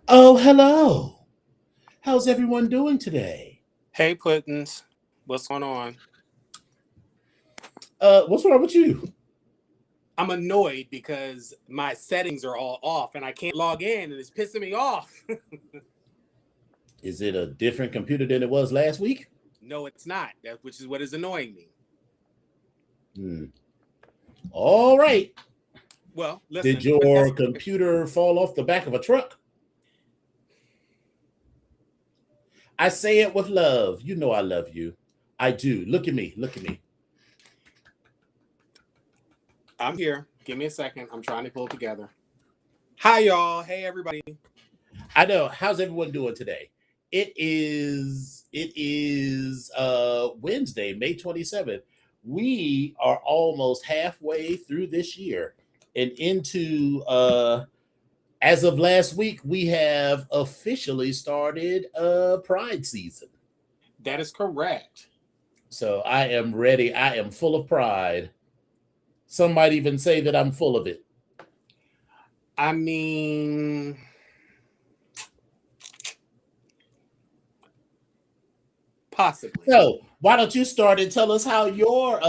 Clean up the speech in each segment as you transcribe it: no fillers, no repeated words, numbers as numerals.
Oh, hello. How's everyone doing today? Hey, Puddins, what's going on? What's wrong with you? I'm annoyed because my settings are all off and I can't log in and it's pissing me off. Is it a different computer than it was last week? No, it's not. Which is what is annoying me. Hmm. All right. Well, Did listen, but your that's computer fall off the back of a truck? I say it with love. You know I love you. I do. Look at me. Look at me. I'm here. Give me a second. I'm trying to pull it together. Hi, y'all. Hey, everybody. I know. How's everyone doing today? It is Wednesday, May 27th. We are almost halfway through this year and into as of last week, we have officially started Pride season. That is correct. So I am ready. I am full of pride. Some might even say that I'm full of it. I mean, possibly. So why don't you start and tell us how your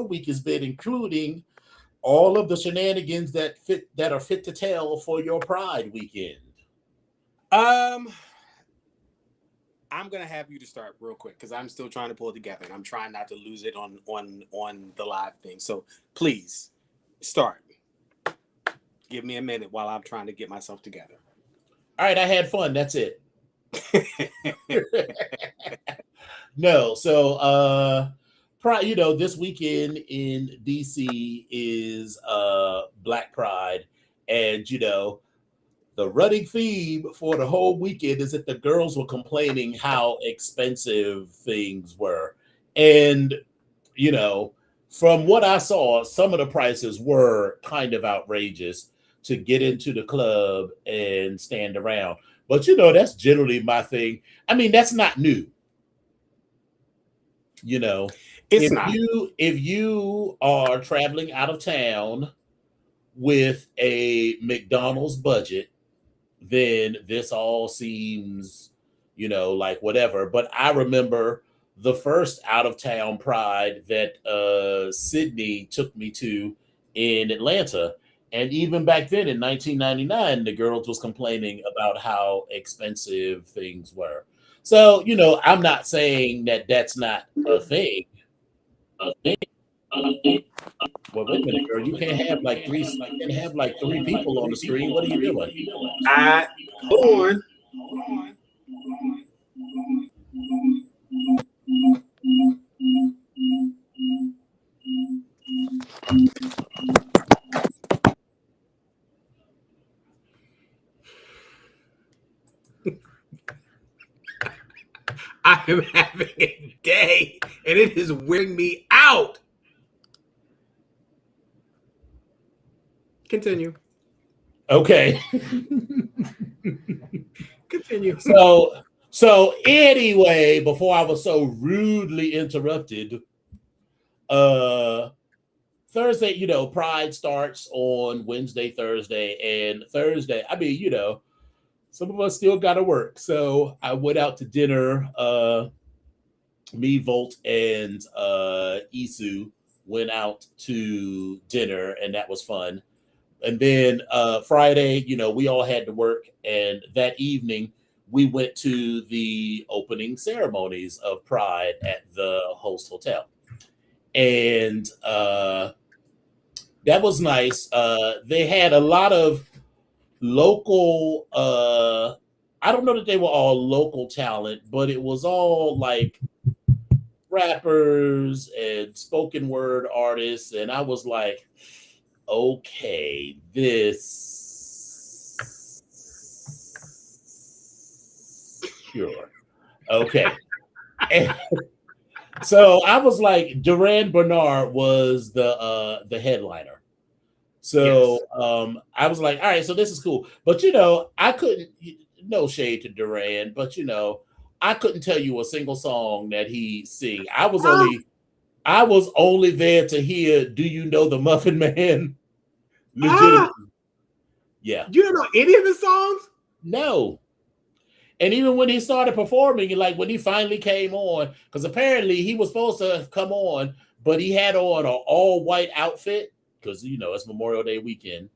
week has been, including all of the shenanigans that are fit to tell for your Pride weekend. Um, I'm gonna have you to start real quick because I'm still trying to pull it together and I'm trying not to lose it on the live thing. So please start. Give me a minute while I'm trying to get myself together. All right, I had fun. That's it. No, so this weekend in DC is Black Pride, and the running theme for the whole weekend is that the girls were complaining how expensive things were. And you know, from what I saw, some of the prices were kind of outrageous to get into the club and stand around. But that's generally my thing. I mean, that's not new. You know, It's if not. you are traveling out of town with a McDonald's budget, then this all seems, like whatever. But I remember the first out of town pride that Sydney took me to in Atlanta. And even back then in 1999, the girls was complaining about how expensive things were. So, I'm not saying that that's not a thing. Well, wait a minute, girl. You can't have like three people on the screen. What are you doing? I hold on. I am having a day and it is wearing me out. Continue. Okay. Continue. So anyway, before I was so rudely interrupted, uh Thursday, Pride starts on Wednesday, Thursday, and Thursday. I mean, some of us still gotta work. So I went out to dinner. Me, Volt, and Isu went out to dinner, and that was fun. And then Friday, we all had to work, and that evening we went to the opening ceremonies of Pride at the host hotel, and that was nice. They had a lot of local. I don't know that they were all local talent, but it was all like rappers and spoken word artists, and I was like, okay, this sure. Okay. And so I was like, Duran Bernard was the headliner. So Yes. I was like, all right, so this is cool. But I couldn't, no shade to Duran, but I couldn't tell you a single song that he sing. I was only there to hear "Do You Know the Muffin Man?" Ah, Legitimately. Yeah. You don't know any of his songs? No. And even when he started performing, like when he finally came on, because apparently he was supposed to come on, but he had on an all-white outfit because it's Memorial Day weekend.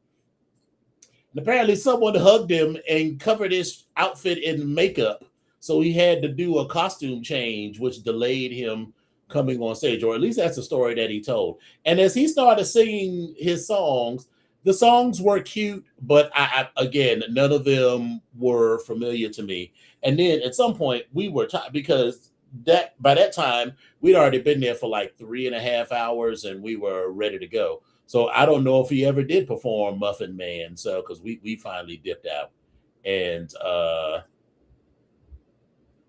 And apparently someone hugged him and covered his outfit in makeup. So he had to do a costume change, which delayed him coming on stage, or at least that's the story that he told. And as he started singing his songs, the songs were cute, but again, none of them were familiar to me. And then at some point we were because that by that time we'd already been there for like 3.5 hours and we were ready to go. So I don't know if he ever did perform Muffin Man. So because we finally dipped out and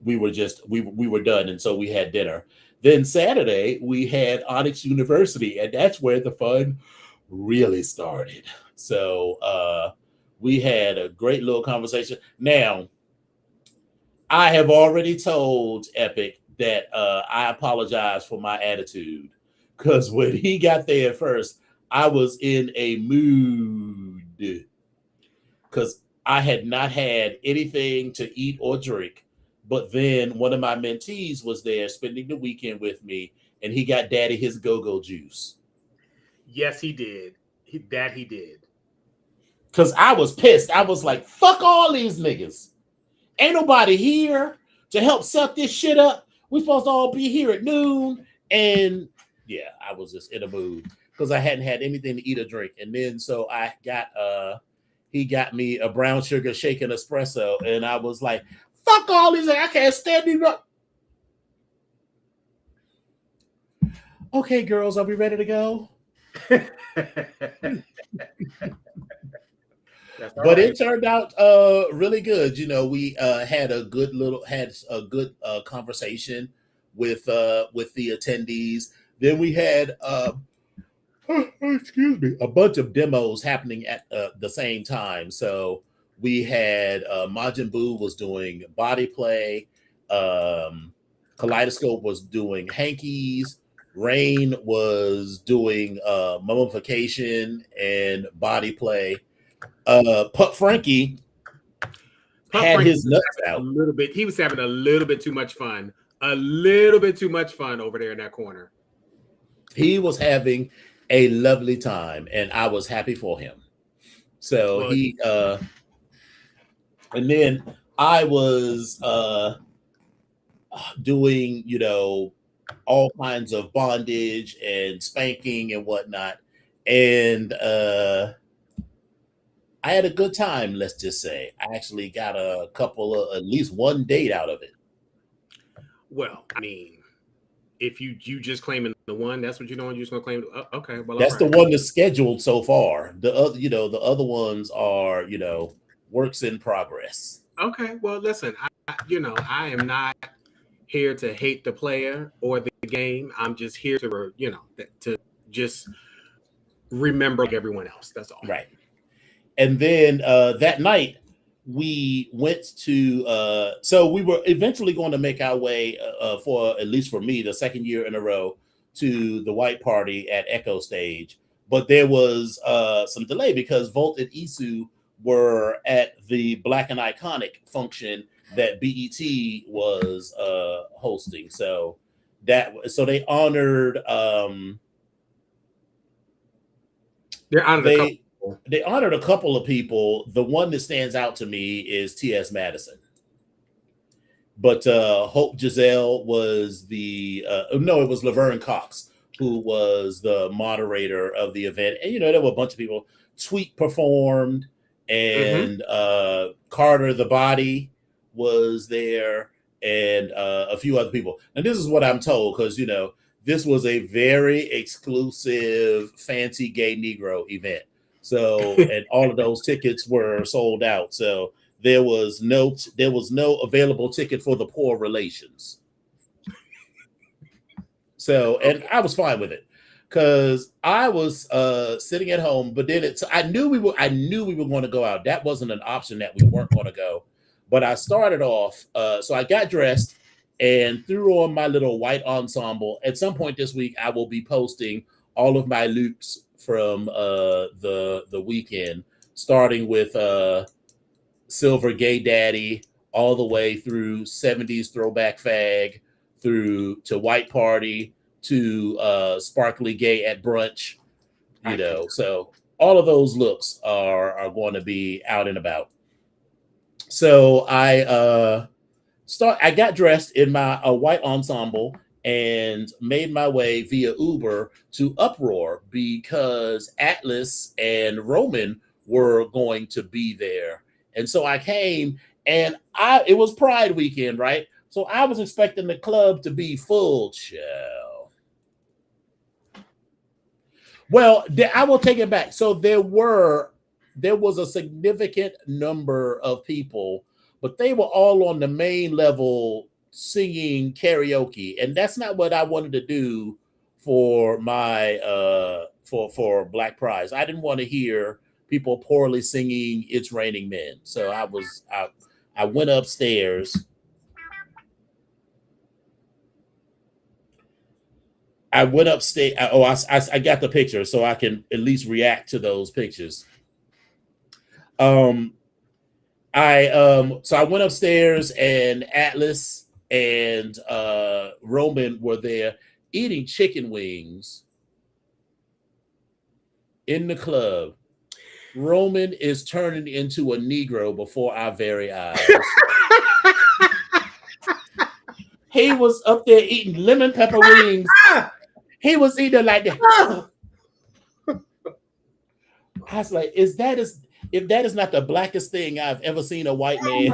we were done, and so we had dinner. Then Saturday we had Onyx University, and that's where the fun really started. So we had a great little conversation. Now, I have already told Epic that I apologize for my attitude because when he got there at first, I was in a mood because I had not had anything to eat or drink. But then one of my mentees was there spending the weekend with me, and he got daddy his go-go juice. Yes, he did. He did. Because I was pissed. I was like, fuck all these niggas. Ain't nobody here to help set this shit up. We supposed to all be here at noon. And yeah, I was just in a mood because I hadn't had anything to eat or drink. And then so I got he got me a brown sugar shaken espresso, and I was like, fuck all these, I can't stand these up. Okay, girls, are we ready to go? But it turned out really good. We had a good conversation with the attendees. Then we had excuse me, a bunch of demos happening at the same time. So we had Majin Buu was doing body play, Kaleidoscope was doing hankies, Rain was doing mummification and body play. Pup Frankie had his nuts out a little bit. He was having a little bit too much fun. A little bit too much fun over there in that corner. He was having a lovely time, and I was happy for him. So he and then I was doing, all kinds of bondage and spanking and whatnot. And I had a good time, let's just say. I actually got a couple of, at least one date out of it. Well, I mean, if you just claiming the one, that's what you're doing. You're just gonna claim. Okay, well, that's the one that's scheduled so far. The other, the other ones are, works in progress. Okay, well, listen, I am not here to hate the player or the game. I'm just here to, to just remember everyone else. That's all. Right. And then that night we went to so we were eventually going to make our way for, at least for me, the second year in a row to the white party at Echo Stage. But there was some delay because Volt and Isu were at the Black and Iconic function that BET was hosting. So they honored they honored a couple of people. The one that stands out to me is T.S. Madison. But Hope Giselle was it was Laverne Cox who was the moderator of the event. And, there were a bunch of people. Tweet performed, and Carter the Body was there, and a few other people. And this is what I'm told, because, this was a very exclusive, fancy gay Negro event. So, and all of those tickets were sold out. So there was no available ticket for the poor relations. So, and I was fine with it because I was sitting at home. But then I knew we were going to go out. That wasn't an option that we weren't going to go. But I started off. So I got dressed and threw on my little white ensemble. At some point this week, I will be posting all of my looks from the weekend. starting with Silver Gay Daddy, all the way through 70s throwback fag, through to White Party, to Sparkly Gay at Brunch, so all of those looks are going to be out and about. So I got dressed in my white ensemble and made my way via Uber to Uproar because Atlas and Roman were going to be there. And so I came, and it was Pride weekend, right? So I was expecting the club to be full, chill. Well, I will take it back. So there was a significant number of people, but they were all on the main level singing karaoke, and that's not what I wanted to do for my for Black Prize. I didn't want to hear people poorly singing "It's Raining Men," so I went upstairs. I went upstairs. I got the picture, so I can at least react to those pictures. So I went upstairs, and Atlas and Roman were there eating chicken wings in the club. Roman is turning into a Negro before our very eyes. He was up there eating lemon pepper wings. He was eating like that. I was like, if that is not the blackest thing I've ever seen a white man.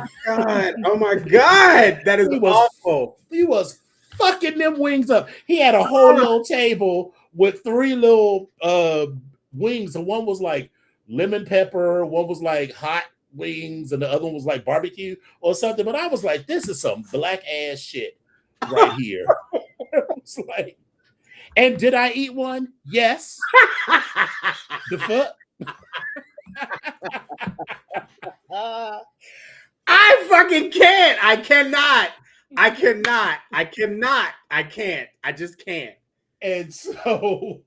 Oh my God. That is awful. He was fucking them wings up. He had a whole little table with 3 little wings. And one was like lemon pepper, one was like hot wings, and the other one was like barbecue or something. But I was like, this is some black ass shit right here. It was like, and did I eat one? Yes. The fuck? I fucking can't. I can't. I just can't. And so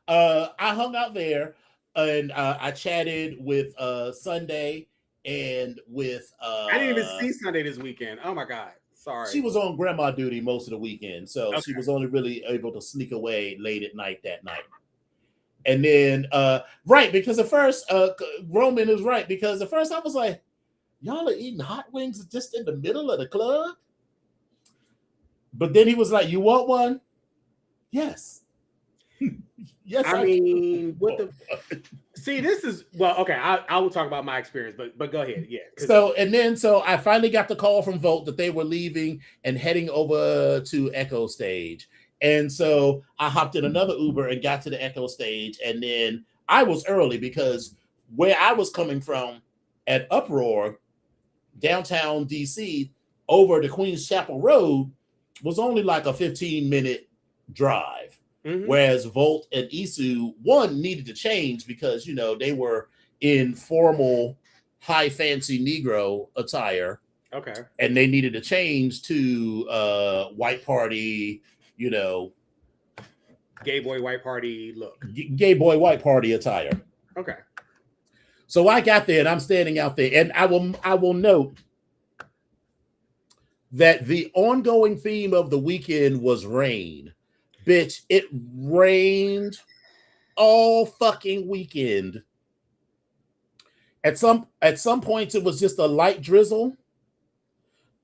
I hung out there, and I chatted with Sunday and with I didn't even see Sunday this weekend. Oh my God. Sorry. She was on grandma duty most of the weekend, so she was only really able to sneak away late at night that night. And then, right, because at first, Roman is right, because at first I was like, y'all are eating hot wings just in the middle of the club? But then he was like, you want one? Yes. Yes, I mean, what the... See, this is... Well, okay, I will talk about my experience, but go ahead, yeah. So I finally got the call from Volt that they were leaving and heading over to Echo Stage. And so I hopped in another Uber and got to the Echo Stage. And then I was early because where I was coming from at Uproar, downtown DC, over to Queens Chapel Road was only like a 15-minute drive. Mm-hmm. Whereas Volt and Isu, one, needed to change because, they were in formal, high fancy Negro attire. Okay. And they needed to change to white party, gay boy white party look. Gay boy white party attire. Okay. So I got there and I'm standing out there, and I will note that the ongoing theme of the weekend was rain. Bitch, it rained all fucking weekend. At some points it was just a light drizzle.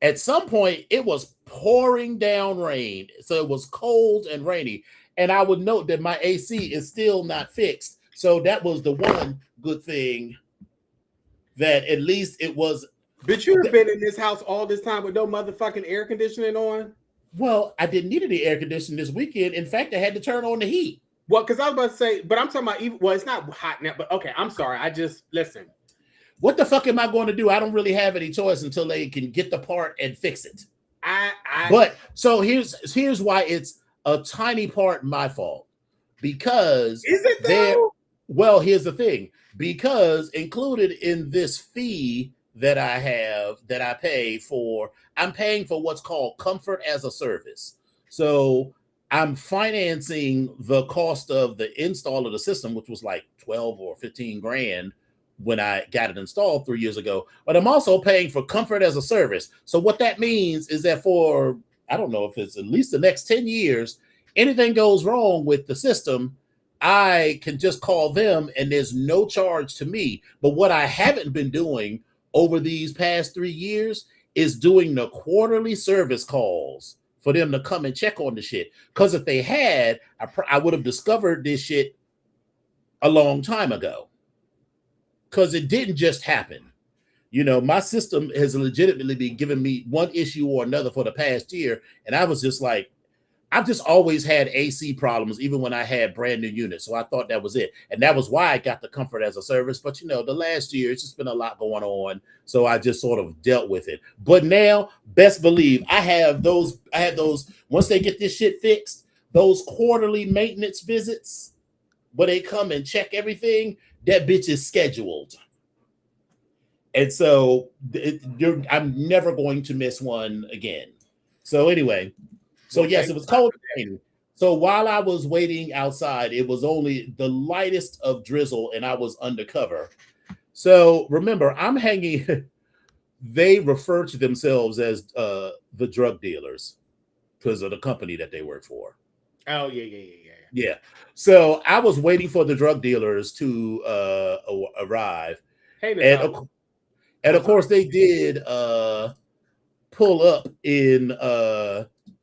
At some point it was pouring down rain. So it was cold and rainy. And I would note that my AC is still not fixed. So that was the one good thing, that at least it was. But you have been in this house all this time with no motherfucking air conditioning on? Well, I didn't need any air conditioning this weekend. In fact, I had to turn on the heat. Well, because I was about to say, but I'm talking about, well, it's not hot now, but okay, I'm sorry. Listen. What the fuck am I going to do? I don't really have any choice until they can get the part and fix it. But so here's why it's a tiny part my fault. Because is it though? Well, here's the thing. Because included in this fee that I pay for, I'm paying for what's called comfort as a service. So I'm financing the cost of the install of the system, which was like 12 or 15 grand when I got it installed 3 years ago, but I'm also paying for comfort as a service. So what that means is that for, I don't know if it's at least the next 10 years, anything goes wrong with the system, I can just call them and there's no charge to me. But what I haven't been doing over these past 3 years is doing the quarterly service calls for them to come and check on the shit. Because if they had, I would have discovered this shit a long time ago. Because it didn't just happen. You know, my system has legitimately been giving me one issue or another for the past year. And I was just like, I've just always had AC problems, even when I had brand new units. So I thought that was it. And that was why I got the comfort as a service. But, you know, the last year, it's just been a lot going on. So I just sort of dealt with it. But now, best believe, I have those, once they get this shit fixed, those quarterly maintenance visits where they come and check everything, that bitch is scheduled. And so I'm never going to miss one again. So anyway, so yes, it was cold and raining. So while I was waiting outside, it was only the lightest of drizzle and I was undercover. So remember, I'm hanging, they refer to themselves as the drug dealers because of the company that they work for. Oh, yeah. Yeah. So I was waiting for the drug dealers to arrive. Hey, and of course they did pull up in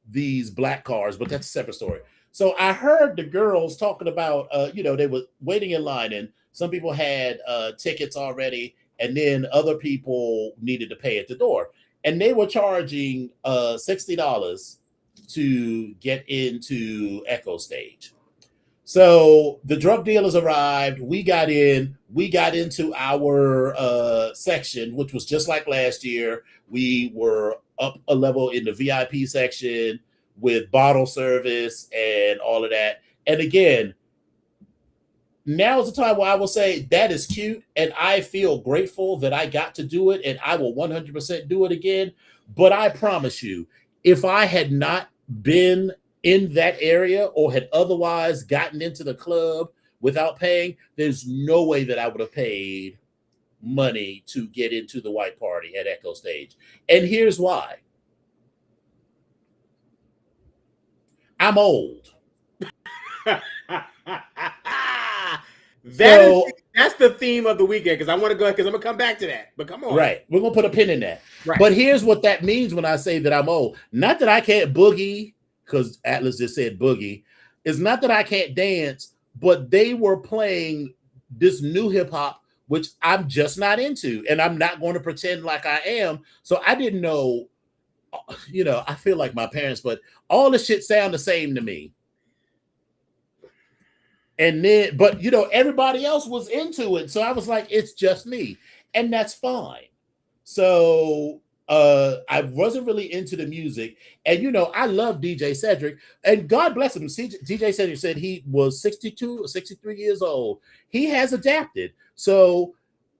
these black cars, but that's a separate story. So I heard the girls talking about, they were waiting in line and some people had tickets already and then other people needed to pay at the door. And they were charging $60 to get into Echo Stage. So the drug dealers arrived. We got in. We got into our section, which was just like last year. We were up a level in the VIP section with bottle service and all of that. And again, now is the time where I will say that is cute. And I feel grateful that I got to do it. And I will 100% do it again. But I promise you, if I had not been in that area or had otherwise gotten into the club without paying, there's no way that I would have paid money to get into the white party at Echo Stage. And here's why. I'm old. That's the theme of the weekend because I want to go because I'm gonna come back to that. But come on. Right. We're gonna put a pin in that. Right. But here's what that means when I say that I'm old. Not that I can't boogie, because Atlas just said boogie. It's not that I can't dance, but they were playing this new hip hop, which I'm just not into. And I'm not going to pretend like I am. So I didn't know, I feel like my parents, but all the shit sound the same to me. And then, but everybody else was into it. So I was like, it's just me. And that's fine. So I wasn't really into the music. And, I love DJ Cedric. And God bless him. DJ Cedric said he was 62 or 63 years old. He has adapted. So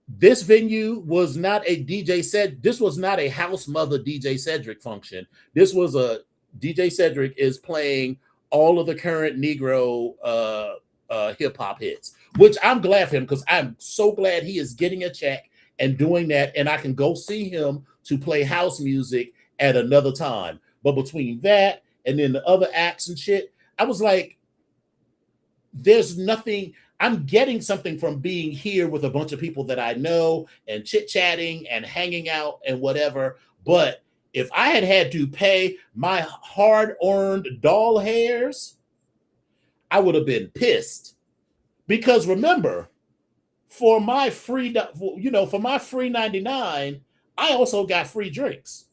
this venue was not a this was not a house mother DJ Cedric function. This was a DJ Cedric is playing all of the current Negro hip hop hits, which I'm glad for him because I'm so glad he is getting a check and doing that. And I can go see him to play house music at another time. But between that and then the other acts and shit, I was like, there's nothing. I'm getting something from being here with a bunch of people that I know and chit-chatting and hanging out and whatever. But if I had to pay my hard-earned doll hairs, I would have been pissed. Because remember, for my free, for my free 99, I also got free drinks.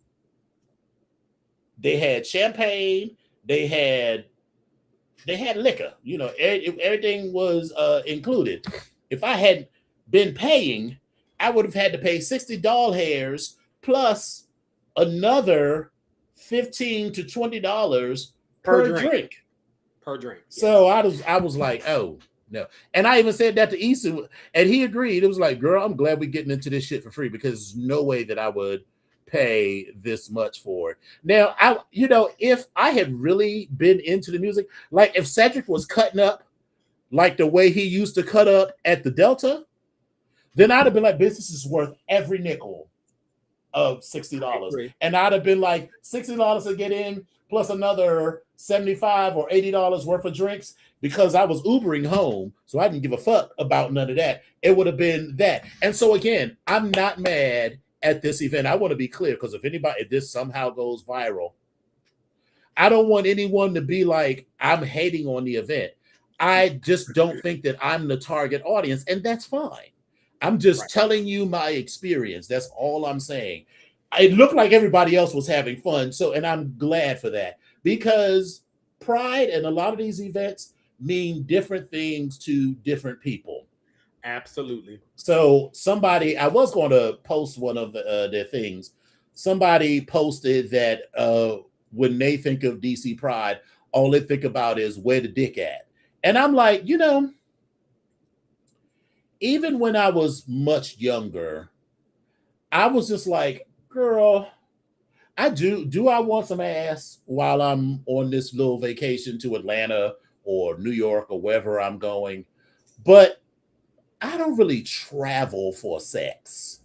They had champagne, they had liquor, everything was included. If I had been paying, I would have had to pay 60 doll hairs plus another $15 to $20 per drink. Per drink. Yes. So I was like, oh no. And I even said that to Issa, and he agreed. It was like, girl, I'm glad we're getting into this shit for free because there's no way that I would pay this much for it. Now, if I had really been into the music, like if Cedric was cutting up like the way he used to cut up at the Delta, then I'd have been like, business is worth every nickel of I $60. agree. And I'd have been like, $60 to get in plus another $75 or $80 worth of drinks because I was Ubering home. So I didn't give a fuck about none of that. It would have been that. And so again, I'm not mad at this event. I want to be clear because if this somehow goes viral, I don't want anyone to be like, I'm hating on the event. I just don't think that I'm the target audience, and that's fine. I'm just Right. telling you my experience. That's all I'm saying. It looked like everybody else was having fun. So, and I'm glad for that because pride and a lot of these events mean different things to different people. Absolutely. So, I was going to post one of their things. Somebody posted that when they think of DC Pride, all they think about is where the dick at. And I'm like, even when I was much younger, I was just like, girl, do I want some ass while I'm on this little vacation to Atlanta or New York or wherever I'm going? But I don't really travel for sex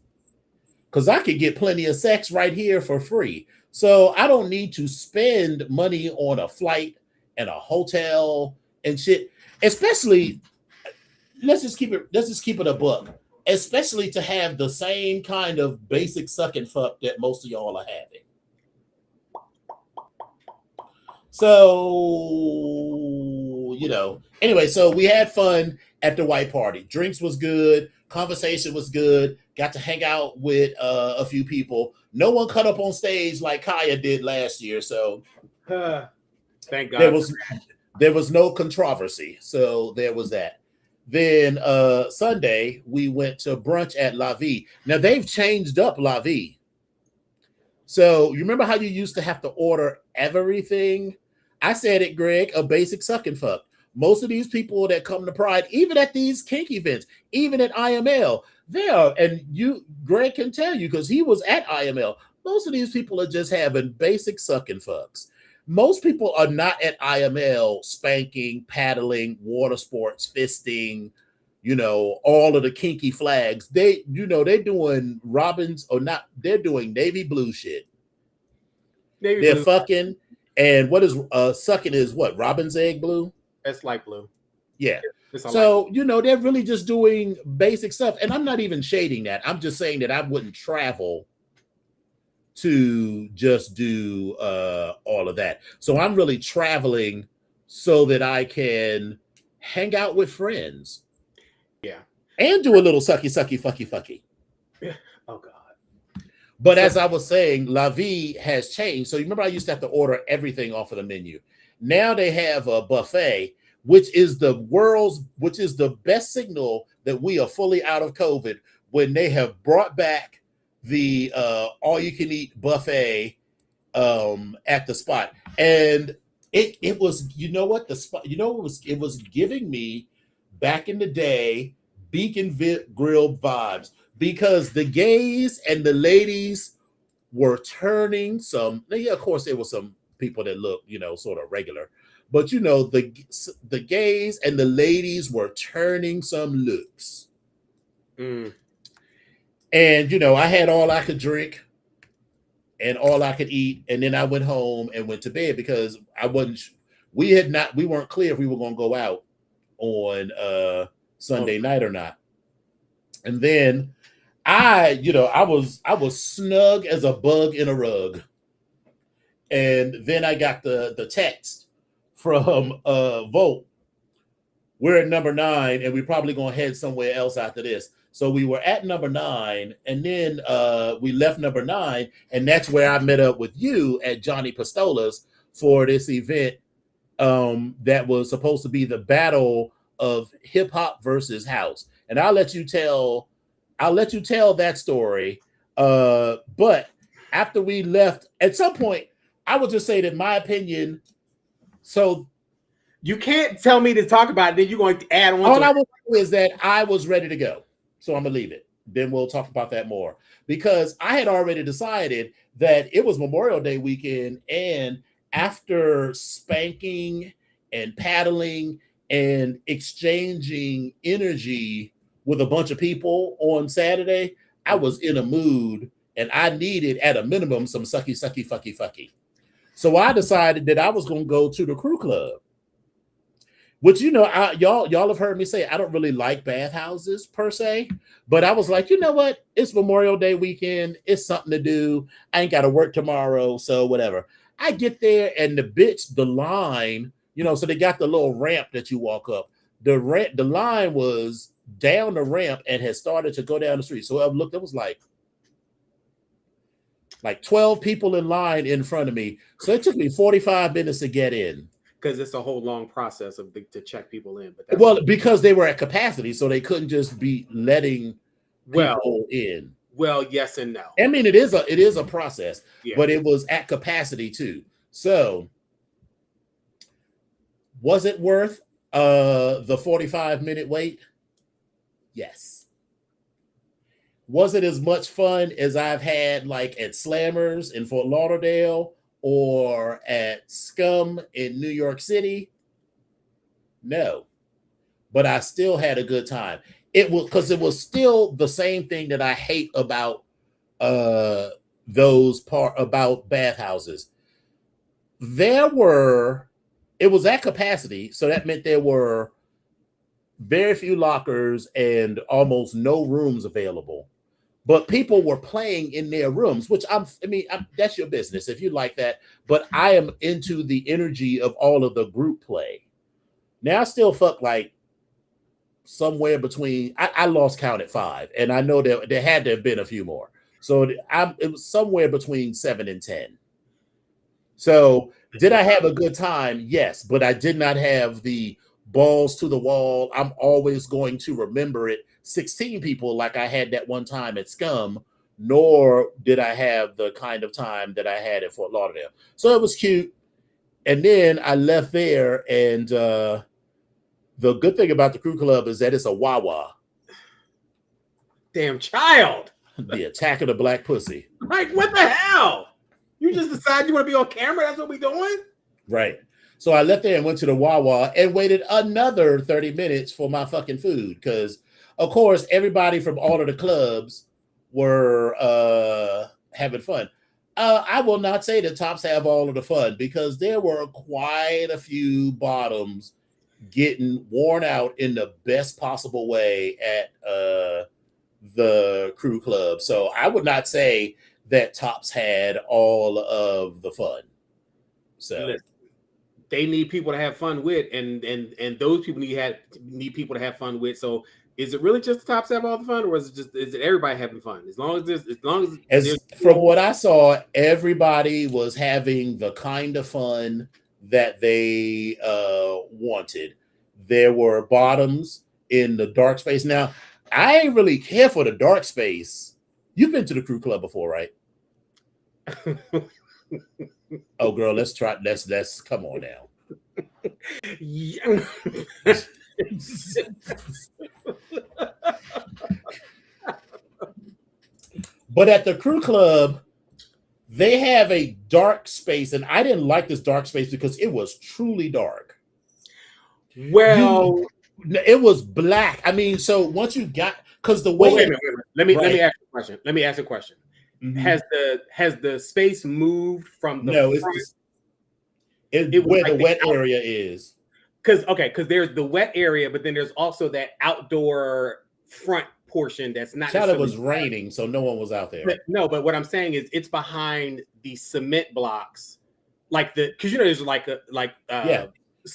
because I could get plenty of sex right here for free. So I don't need to spend money on a flight and a hotel and shit. Especially, let's just keep it a buck. Especially to have the same kind of basic suck and fuck that most of y'all are having. So, anyway, so we had fun at the white party. Drinks was good. Conversation was good. Got to hang out with a few people. No one cut up on stage like Kaya did last year. So thank God. There was no controversy. So there was that. Then Sunday, we went to brunch at La Vie. Now, they've changed up La Vie. So you remember how you used to have to order everything? I said it, Greg, a basic suck and fuck. Most of these people that come to Pride, even at these kink events, even at IML, they are, and Greg can tell you because he was at IML. Most of these people are just having basic suck and fucks. Most people are not at IML spanking, paddling, water sports, fisting, all of the kinky flags. They're doing Robins or not, they're doing navy blue shit. They're blue. Fucking, and what is sucking is what? Robin's egg blue? It's light blue. Yeah. So, they're really just doing basic stuff. And I'm not even shading that. I'm just saying that I wouldn't travel to just do all of that. So I'm really traveling so that I can hang out with friends. Yeah. And do a little sucky, sucky, fucky, fucky. Yeah. Oh, God. But as I was saying, La Vie has changed. So you remember I used to have to order everything off of the menu. Now they have a buffet, which is the best signal that we are fully out of COVID when they have brought back the all-you-can-eat buffet at the spot. And it was, the spot, it was giving me back in the day Beacon Grill vibes because the gays and the ladies were turning some. Yeah, of course, there were some people that looked, sort of regular, but the gays and the ladies were turning some looks. And I had all I could drink and all I could eat, and then I went home and went to bed because we weren't clear if we were going to go out on Sunday night or not. And then I was snug as a bug in a rug. And then I got the text from Volt. We're at number 9, and we're probably going to head somewhere else after this. So we were at number 9, and then we left number 9, and that's where I met up with you at Johnny Pistola's for this event that was supposed to be the battle of hip hop versus house. And I'll let you tell that story. But after we left, at some point, I would just say that my opinion. So you can't tell me to talk about it. Then you're going to add on. All I will say is that I was ready to go. So I'm going to leave it. Then we'll talk about that more. Because I had already decided that it was Memorial Day weekend. And after spanking and paddling and exchanging energy with a bunch of people on Saturday, I was in a mood and I needed at a minimum some sucky, sucky, fucky, fucky. So I decided that I was going to go to the crew club, which, y'all have heard me say, I don't really like bathhouses per se, but I was like, you know what? It's Memorial Day weekend. It's something to do. I ain't got to work tomorrow. So whatever. I get there and the line, so they got the little ramp that you walk up. The line was down the ramp and had started to go down the street. So I looked, it was like 12 people in line in front of me. So it took me 45 minutes to get in. Because it's a whole long process to check people in. But because they were at capacity, so they couldn't just be letting people in. Well, yes and no. I mean, it is a process, but it was at capacity too. So was it worth the 45-minute wait? Yes. Was it as much fun as I've had like at Slammers in Fort Lauderdale or at Scum in New York City? No. But I still had a good time. It was still the same thing that I hate about about bathhouses. It was at capacity, so that meant there were very few lockers and almost no rooms available. But people were playing in their rooms, which that's your business if you like that. But I am into the energy of all of the group play. Now I still fuck like somewhere between, I lost count at 5, and I know there had to have been a few more. So it was somewhere between 7 and 10. So did I have a good time? Yes, but I did not have the balls to the wall. I'm always going to remember it. 16 people like I had that one time at Scum, nor did I have the kind of time that I had at Fort Lauderdale. So it was cute. And then I left there, and the good thing about the crew club is that it's a Wawa. Damn child. The attack of the black pussy. Like, what the hell? You just decide you want to be on camera? That's what we doing? Right. So I left there and went to the Wawa and waited another 30 minutes for my fucking food because, of course, everybody from all of the clubs were having fun. I will not say that tops have all of the fun because there were quite a few bottoms getting worn out in the best possible way at the crew club. So I would not say that tops had all of the fun. So they need people to have fun with, and those people need people to have fun with. So is it really just the tops have all the fun, or is it everybody having fun? As from what I saw, everybody was having the kind of fun that they wanted. There were bottoms in the dark space. Now, I ain't really care for the dark space. You've been to the crew club before, right? Oh, girl, let's come on now. But at the crew club, they have a dark space, and I didn't like this dark space because it was truly dark. Well, it was black. I mean, so once you got, because the way wait a minute. Let me ask you a question. Mm-hmm. Has the space moved from the front? It's where the wet area is. Because there's the wet area, but then there's also that outdoor front portion that's not. It was raining, so no one was out there. But what I'm saying is it's behind the cement blocks, because there's cement.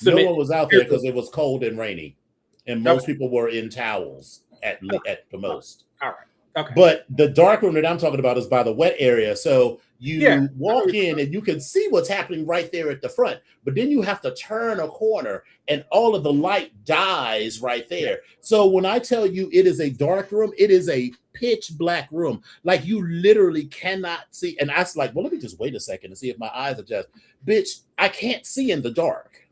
No one was out there because it was cold and rainy, and most people were in towels at the most. All right. Okay. But the dark room that I'm talking about is by the wet area. So you walk in and you can see what's happening right there at the front. But then you have to turn a corner and all of the light dies right there. So when I tell you it is a dark room, it is a pitch black room. Like you literally cannot see. And I was like, well, let me just wait a second and see if my eyes adjust. Bitch, I can't see in the dark.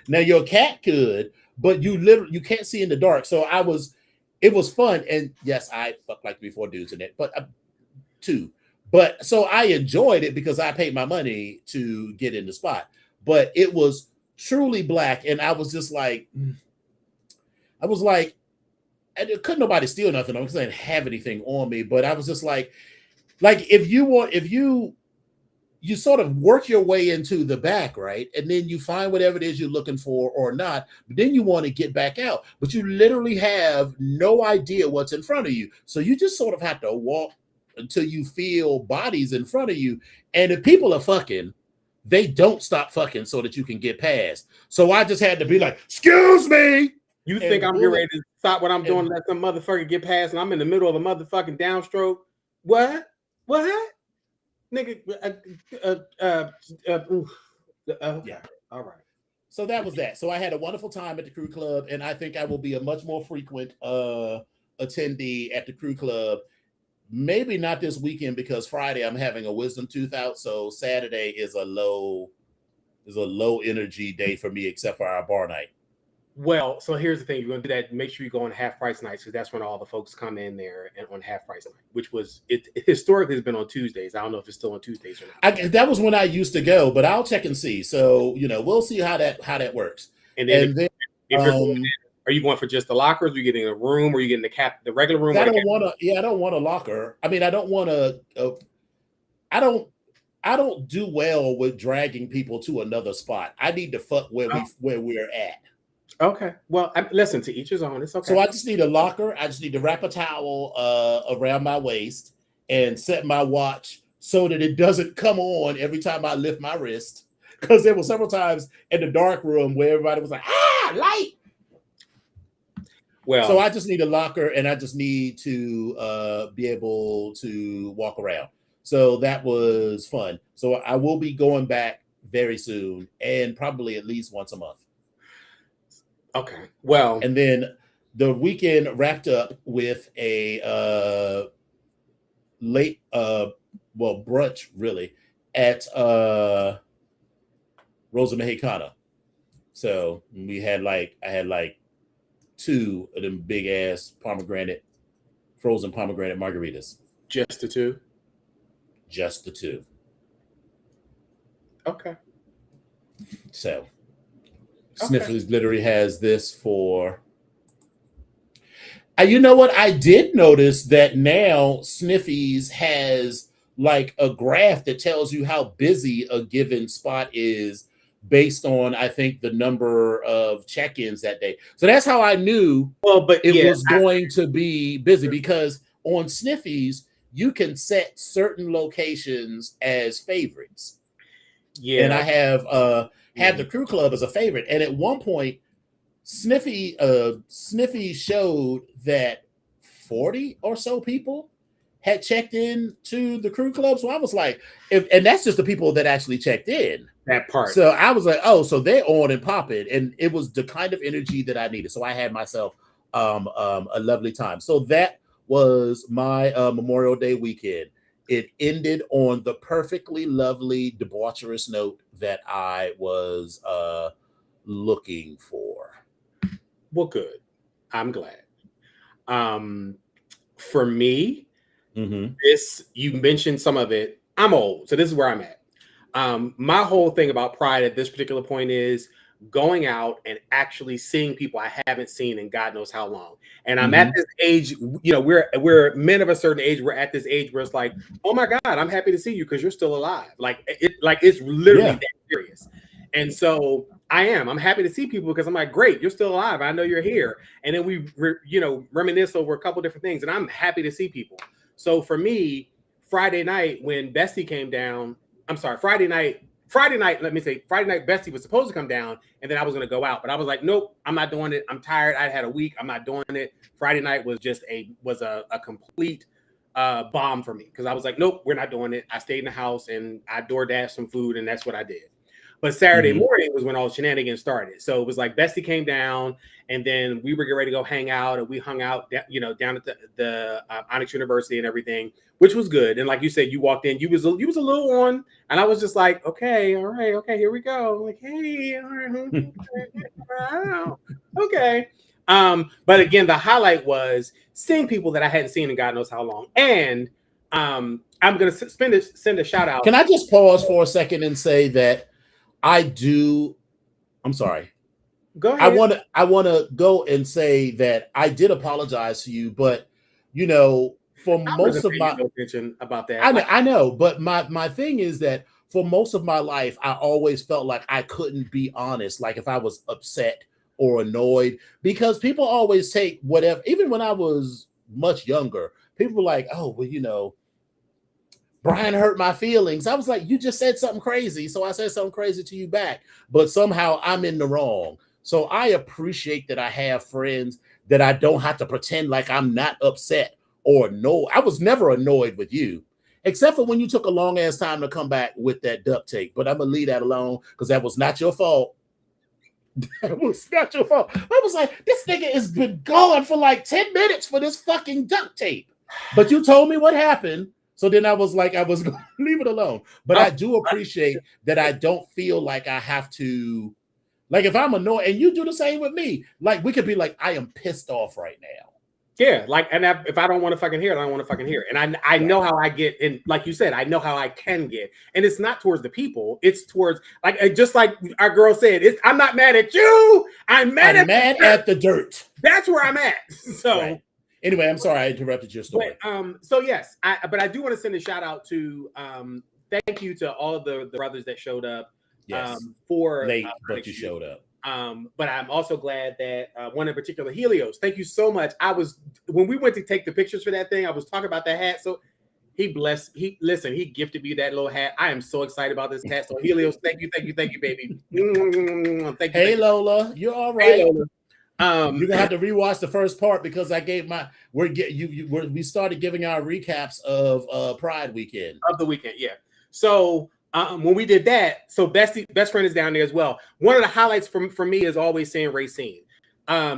Now your cat could, but you can't see in the dark. So it was fun, and yes, I fuck like 3-4 dudes in it, but 2. But so I enjoyed it because I paid my money to get in the spot. But it was truly black, and I was just like, and couldn't nobody steal nothing because I didn't have anything on me. But I was just like if you sort of work your way into the back, right? And then you find whatever it is you're looking for or not, but then you want to get back out, but you literally have no idea what's in front of you. So you just sort of have to walk until you feel bodies in front of you. And if people are fucking, they don't stop fucking so that you can get past. So I just had to be like, excuse me. You think I'm getting ready to stop what I'm doing and let some motherfucker get past and I'm in the middle of a motherfucking downstroke? What? Nigga, yeah. All right. So that was that. So I had a wonderful time at the crew club, and I think I will be a much more frequent attendee at the crew club. Maybe not this weekend because Friday I'm having a wisdom tooth out. So Saturday is a low energy day for me, except for our bar night. Well, so here's the thing: you're gonna do that. Make sure you go on half price nights because that's when all the folks come in there and on half price night, which was it historically has been on Tuesdays. I don't know if it's still on Tuesdays or not. That was when I used to go, but I'll check and see. So we'll see how that works. And then, if you're going in, are you going for just the lockers? Are you getting a room? Or are you getting the regular room? I don't want a locker. I mean, I don't want to. I don't do well with dragging people to another spot. I need to fuck where we're at. Okay. Well, listen, to each his own. It's okay. So I just need a locker. I just need to wrap a towel around my waist and set my watch so that it doesn't come on every time I lift my wrist. Because there were several times in the dark room where everybody was like, light. Well, so I just need a locker and I just need to be able to walk around. So that was fun. So I will be going back very soon and probably at least once a month. Okay. Well, and then the weekend wrapped up with a late brunch really at Rosa Mexicana. So I had two of them big ass frozen pomegranate margaritas. Just the two? Just the two. Okay. So Sniffles literally has this for. You know what? I did notice that now Sniffy's has like a graph that tells you how busy a given spot is based on, I think, the number of check-ins that day. So that's how I knew it was going to be busy, because on Sniffy's, you can set certain locations as favorites. Yeah. And I have the crew club as a favorite. And at one point, Sniffy showed that 40 or so people had checked in to the crew club. So I was like, and that's just the people that actually checked in. That part. So I was like, oh, so they're on and popping. And it was the kind of energy that I needed. So I had myself a lovely time. So that was my Memorial Day weekend. It ended on the perfectly lovely, debaucherous note that I was looking for. Well, good. I'm glad. For me, this, you mentioned some of it. I'm old, so this is where I'm at. My whole thing about Pride at this particular point is going out and actually seeing people I haven't seen in God knows how long. And I'm at this age, we're men of a certain age. We're at this age where it's like, oh my God, I'm happy to see you because you're still alive. It's literally that serious. And so I'm happy to see people because I'm like, great, you're still alive. I know you're here. And then we reminisce over a couple different things, and I'm happy to see people. So for me, Friday night, when Bestie came down, Friday night, Bestie was supposed to come down, and then I was going to go out, but I was like, nope, I'm not doing it. I'm tired. I had a week. I'm not doing it. Friday night was just a complete bomb for me, because I was like, nope, we're not doing it. I stayed in the house and I DoorDashed some food, and that's what I did. But Saturday morning was when all the shenanigans started. So it was like Bestie came down, and then we were getting ready to go hang out, and we hung out, down at the Onyx University and everything, which was good. And like you said, you walked in, you was a little on, and I was just like, okay, all right, okay, here we go. I'm like, hey, all right, okay. But again, the highlight was seeing people that I hadn't seen in God knows how long, and I'm gonna send a shout out. Can I just pause for a second and say that I'm sorry. Go ahead. I want to go and say that I did apologize to you, but you know, for I most wasn't of paying my, no attention about that. I know, but my thing is that for most of my life, I always felt like I couldn't be honest, like if I was upset or annoyed, because people always take whatever. Even when I was much younger, people were like, "Oh, well, you know, Brian hurt my feelings." I was like, "You just said something crazy, so I said something crazy to you back." But somehow I'm in the wrong. So I appreciate that I have friends that I don't have to pretend like I'm not upset or annoyed. I was never annoyed with you, except for when you took a long ass time to come back with that duct tape. But I'm gonna leave that alone because that was not your fault. That was not your fault. I was like, this nigga has been gone for like 10 minutes for this fucking duct tape. But you told me what happened. So then I was like, I was going to leave it alone. But I do appreciate that I don't feel like I have to, like, if I'm annoyed, and you do the same with me, like, we could be like, I am pissed off right now. Yeah, like, and if I don't want to fucking hear it, I don't want to fucking hear it. And I know how I get, and like you said, I know how I can get. And it's not towards the people, it's towards, like, just like our girl said, I'm not mad at you, I'm mad at the dirt. That's where I'm at. So right. Anyway, I'm sorry I interrupted your story. But, so yes, but I do want to send a shout out to thank you to all the brothers that showed up. Yes. For late, but you showed up. But I'm also glad that one in particular, Helios, thank you so much. When we went to take the pictures for that thing, I was talking about that hat. So he gifted me that little hat. I am so excited about this hat. So Helios, thank you, baby. Thank you. Hey Lola, you're all right. Hey, Lola. You're gonna have to rewatch the first part because I gave we started giving our recaps of Pride weekend. Of the weekend, yeah. So when we did that, so best friend is down there as well. One of the highlights for me is always saying Racine.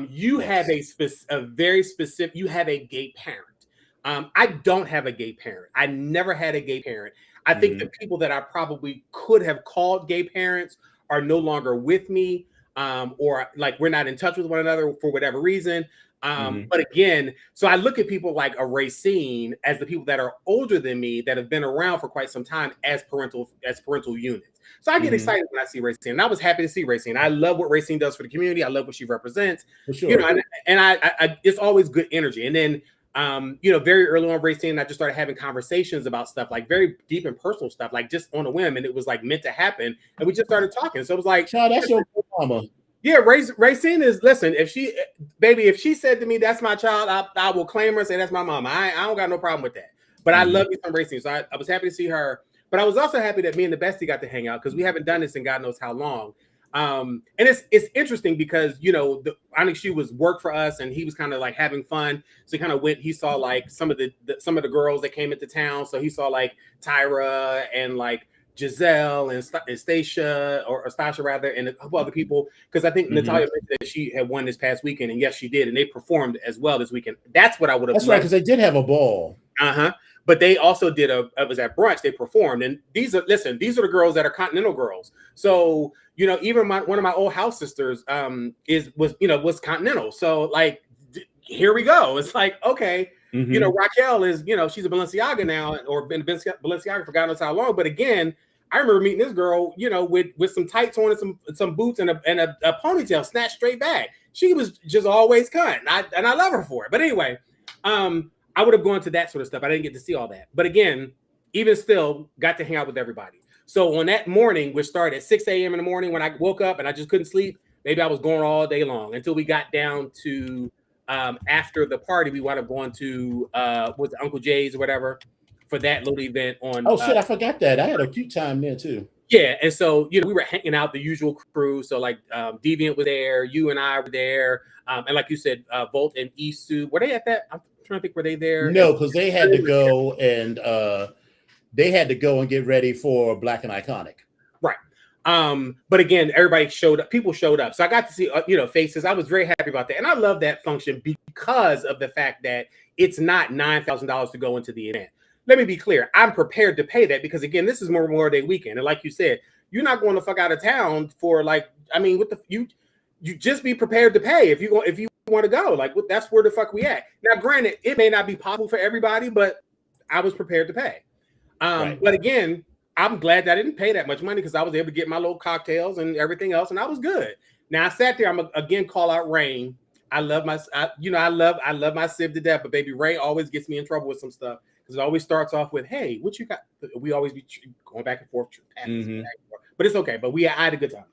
You have a very specific, you have a gay parent. I don't have a gay parent. I never had a gay parent. I think the people that I probably could have called gay parents are no longer with me, or like we're not in touch with one another for whatever reason. But again, so I look at people like a Racine as the people that are older than me that have been around for quite some time as parental units. So I get excited when I see Racine, and I was happy to see Racine. I love what Racine does for the community. I love what she represents. For sure. You know, and I it's always good energy. And then you know, very early on Racine, I just started having conversations about stuff like very deep and personal stuff, like just on a whim, and it was like meant to happen, and we just started talking. So it was like, child, that's your mama. Yeah, Racine is, listen, if she said to me, that's my child, I will claim her and say, that's my mama. I don't got no problem with that. But I love you some Racine. So I was happy to see her. But I was also happy that me and the bestie got to hang out because we haven't done this in God knows how long. And it's interesting because, you know, I think she was work for us and he was kind of like having fun. So he kind of he saw like some of the girls that came into town. So he saw like Tyra and like Giselle and Stacia or Stasha rather, and a couple other people, because I think Natalia mentioned that she had won this past weekend, and yes, she did, and they performed as well this weekend. That's what I would have. That's right, because they did have a ball. But they also did it was at brunch. They performed, and these are the girls that are Continental girls. So you know, even one of my old house sisters was Continental. So like, here we go. It's like, okay. You know, Raquel is, you know, she's a Balenciaga now, or been Balenciaga for God knows how long. But again, I remember meeting this girl, you know, with some tights on and some boots and a ponytail snatched straight back. She was just always cunt, and I love her for it. But anyway, I would have gone to that sort of stuff. I didn't get to see all that. But again, even still, got to hang out with everybody. So on that morning, which started at 6 a.m. in the morning when I woke up and I just couldn't sleep, maybe I was going all day long until we got down to after the party. We wound up going to was it Uncle Jay's or whatever for that little event on. Oh shit, I forgot that. I had a cute time there too. Yeah, and so you know we were hanging out, the usual crew. So like Deviant was there, you and I were there, and like you said, Volt and Isu, were they at that? I'm trying to think, were they there? No, because they had to go and get ready for Black and Iconic. Right. But again, everybody showed up. People showed up, so I got to see faces. I was very happy about that, and I love that function because of the fact that it's not $9,000 to go into the event. Let me be clear. I'm prepared to pay that because again, this is Memorial Day weekend, and like you said, you're not going to fuck out of town for like. I mean, you just be prepared to pay if you want to go. Like that's where the fuck we at. Now, granted, it may not be possible for everybody, but I was prepared to pay. Right. But again, I'm glad that I didn't pay that much money because I was able to get my little cocktails and everything else, and I was good. Now I sat there. I'm again call out Rain. I love I love my Civ to death, but baby Ray always gets me in trouble with some stuff because it always starts off with, "Hey, what you got?" We always be going back and forth, but it's okay. But I had a good time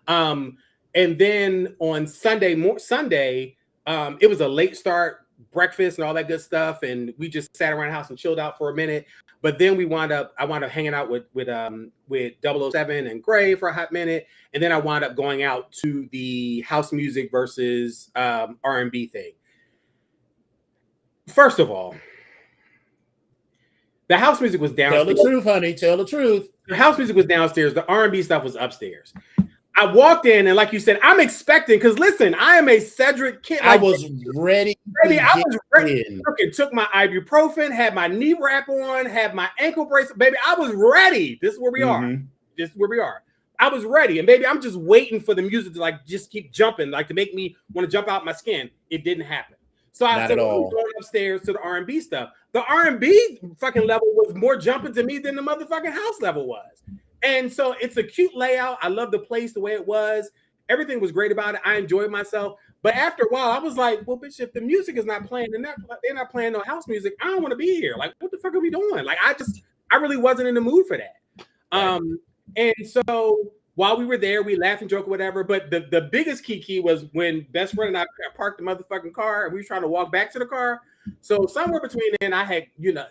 though. And then on Sunday, it was a late start, breakfast and all that good stuff, and we just sat around the house and chilled out for a minute. But then I wound up hanging out with 007 and Gray for a hot minute, and then I wound up going out to the house music versus R&B thing. First of all, the house music was downstairs. Tell the truth, honey. Tell the truth. The house music was downstairs. The R&B stuff was upstairs. I walked in, and like you said, I'm expecting, because listen, I am a Cedric kid. I was ready. Baby, I was ready. Took my ibuprofen, had my knee wrap on, had my ankle brace. Baby, I was ready. This is where we are. This is where we are. I was ready. And baby, I'm just waiting for the music to like just keep jumping, like to make me want to jump out my skin. It didn't happen. So I said, going upstairs to the R&B stuff. The R&B fucking level was more jumping to me than the motherfucking house level was. And so it's a cute layout. I love the place, the way it was. Everything was great about it. I enjoyed myself. But after a while, I was like, well, bitch, if the music is not playing, they're not playing no house music, I don't want to be here. Like, what the fuck are we doing? Like, I really wasn't in the mood for that. Right. And so while we were there, we laughed and joked or whatever. But the biggest key was when best friend and I parked the motherfucking car and we were trying to walk back to the car. So somewhere between then, I had,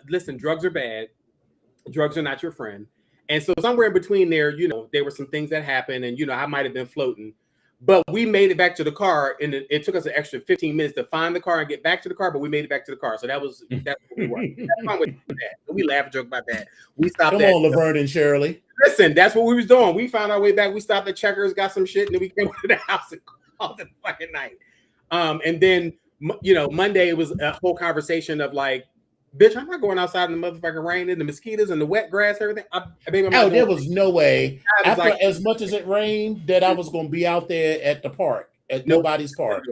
listen, drugs are bad. Drugs are not your friend. And so somewhere in between there, there were some things that happened and, I might've been floating, but we made it back to the car and it took us an extra 15 minutes to find the car and get back to the car, but we made it back to the car. So that's what we were. That's fine with that. We laugh and joke about that. We stopped. Come on, Laverne and Shirley. Listen, that's what we was doing. We found our way back. We stopped at Checkers, got some shit, and then we came to the house and called it the fucking night. And then, Monday it was a whole conversation of like, bitch, I'm not going outside in the motherfucking rain and the mosquitoes and the wet grass, everything. There was no way. After as much as it rained, that I was going to be out there at the park, at nobody's park.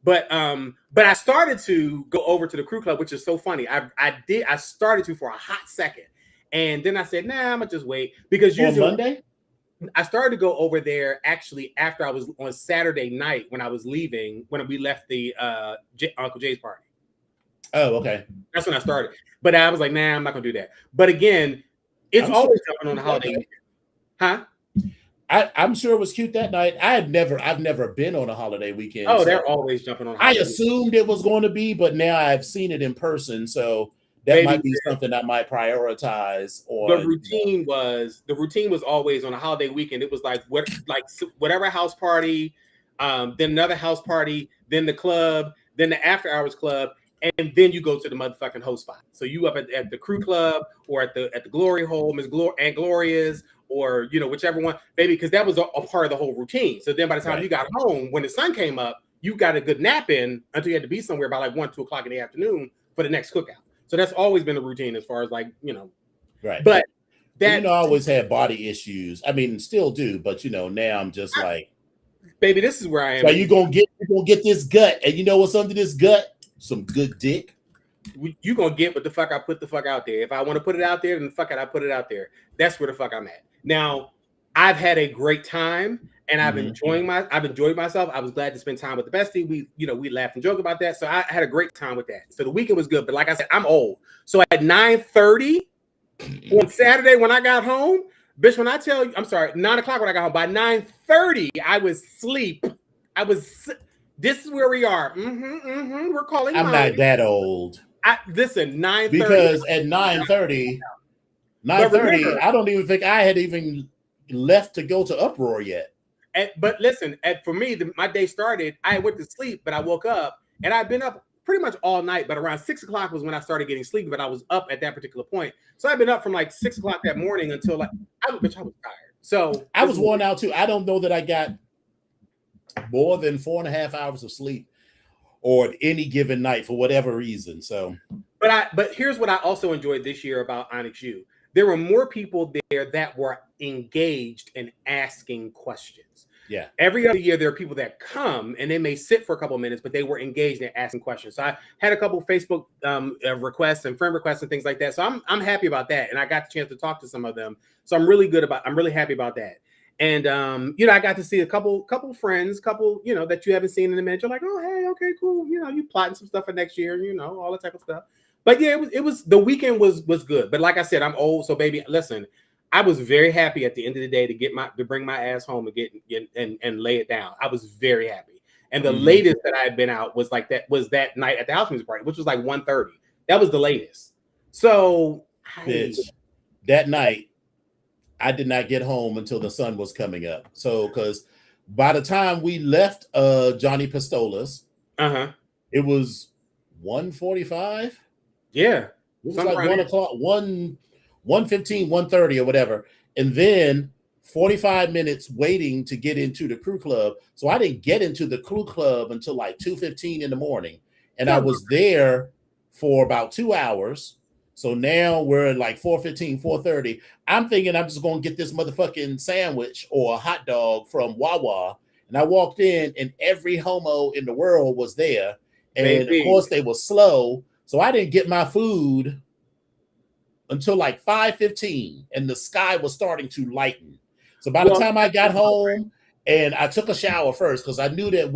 But I started to go over to the crew club, which is so funny. I started to for a hot second, and then I said, nah, I'm gonna just wait because usually on Monday. I started to go over there actually after I was on Saturday night when I was leaving when we left the Uncle Jay's party. Oh, okay. That's when I started. But I was like, nah, I'm not gonna do that. But again, it's always jumping on the holiday weekend. Huh? I'm sure it was cute that night. I've never been on a holiday weekend. Oh, so they're always jumping on holiday assumed it was going to be, but now I've seen it in person. So that might be something I might prioritize. Or the routine was always on a holiday weekend. It was like whatever house party, then another house party, then the club, then the after hours club. And then you go to the motherfucking host spot. So you up at the crew club or at the glory hole, Aunt Gloria's, or whichever one, baby, because that was a part of the whole routine. So then by the time you got home, when the sun came up, you got a good nap in until you had to be somewhere by like 1-2 o'clock in the afternoon for the next cookout. So that's always been a routine as far as like right. But that I always had body issues. I mean, still do, but now I'm just like, baby, this is where I am. So you gonna get this gut, and you know what's under this gut? Some good dick. You gonna get what the fuck I put the fuck out there. If I want to put it out there, then fuck it, I put it out there. That's where the fuck I'm at. Now, I've had a great time and I've enjoyed myself. I was glad to spend time with the bestie. We laughed and joked about that. So I had a great time with that. So the weekend was good. But like I said, I'm old. So at 9:30 on Saturday when I got home, bitch, when I tell you, I'm sorry, 9 o'clock when I got home, by 9:30, I was asleep. This is where we are. We're calling. I'm not that old. Listen, 9:30. Because at 9:30, I don't even think I had even left to go to Uproar yet. But listen, for me, my day started. I went to sleep, but I woke up, and I've been up pretty much all night. But around 6 o'clock was when I started getting sleepy. But I was up at that particular point, so I've been up from like 6 o'clock that morning until like I was tired. So I was worn out too. I don't know that I got more than 4.5 hours of sleep or any given night for whatever reason. So, but here's what I also enjoyed this year about Onyx U. There were more people there that were engaged in asking questions. Yeah. Every other year, there are people that come and they may sit for a couple of minutes, but they were engaged in asking questions. So I had a couple of Facebook requests and friend requests and things like that. So I'm happy about that. And I got the chance to talk to some of them. So I'm really happy about that. And I got to see a couple friends, that you haven't seen in a minute. You're like, oh hey, okay, cool. You plotting some stuff for next year, all that type of stuff. But yeah, it was the weekend was good. But like I said, I'm old, so baby, listen, I was very happy at the end of the day to bring my ass home and get and lay it down. I was very happy. And the latest that I had been out was that night at the house music party, which was like 1:30. That was the latest. So bitch, that night I did not get home until the sun was coming up. So because by the time we left Johnny Pistola's, it was 1:45. Yeah. It was like 1 o'clock, 1:15, 1:30 or whatever. And then 45 minutes waiting to get into the crew club. So I didn't get into the crew club until like 2:15 in the morning. And I was there for about 2 hours. So now we're at like 4:15, 4:30. I'm thinking I'm just going to get this motherfucking sandwich or a hot dog from Wawa. And I walked in and every homo in the world was there. And of course they were slow. So I didn't get my food until like 5:15 and the sky was starting to lighten. So by the time I got home and I took a shower first, because I knew that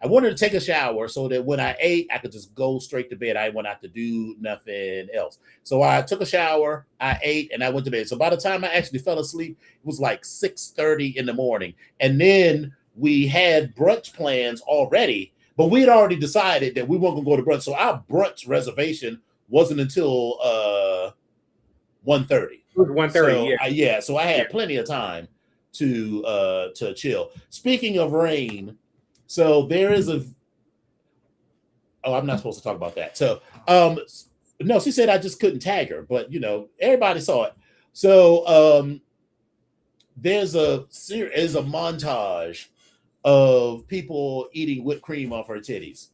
I wanted to take a shower so that when I ate, I could just go straight to bed. I didn't want to have to do nothing else. So I took a shower, I ate, and I went to bed. So by the time I actually fell asleep, it was like 6:30 in the morning. And then we had brunch plans already, but we had already decided that we weren't going to go to brunch. So our brunch reservation wasn't until 1:30. It was 1:30, yeah. So I had plenty of time to chill. Speaking of rain, so there is I'm not supposed to talk about that. So no, she said I just couldn't tag her, but everybody saw it. So there's a montage of people eating whipped cream off her titties.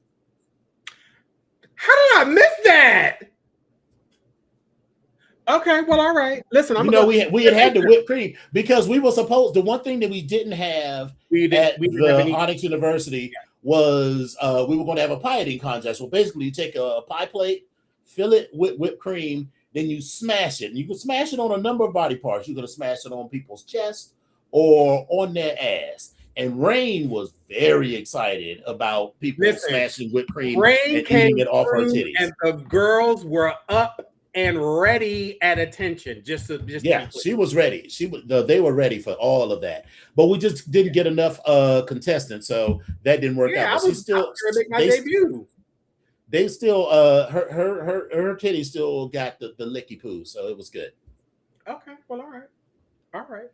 How did I miss that? Okay, well, all right. Listen, we had the whipped cream because we were supposed. The one thing that we didn't have at the Onyx University was we were going to have a pie eating contest. Well, basically, you take a pie plate, fill it with whipped cream, then you smash it. And you can smash it on a number of body parts. You're going to smash it on people's chest or on their ass. And Rain was very excited about people smashing whipped cream and eating it off her titties. And the girls were up and ready at attention. She was ready. They were ready for all of that, but we just didn't get enough contestants, so that didn't work out. They still her titty still got the licky poo, so it was good. Okay, well, all right.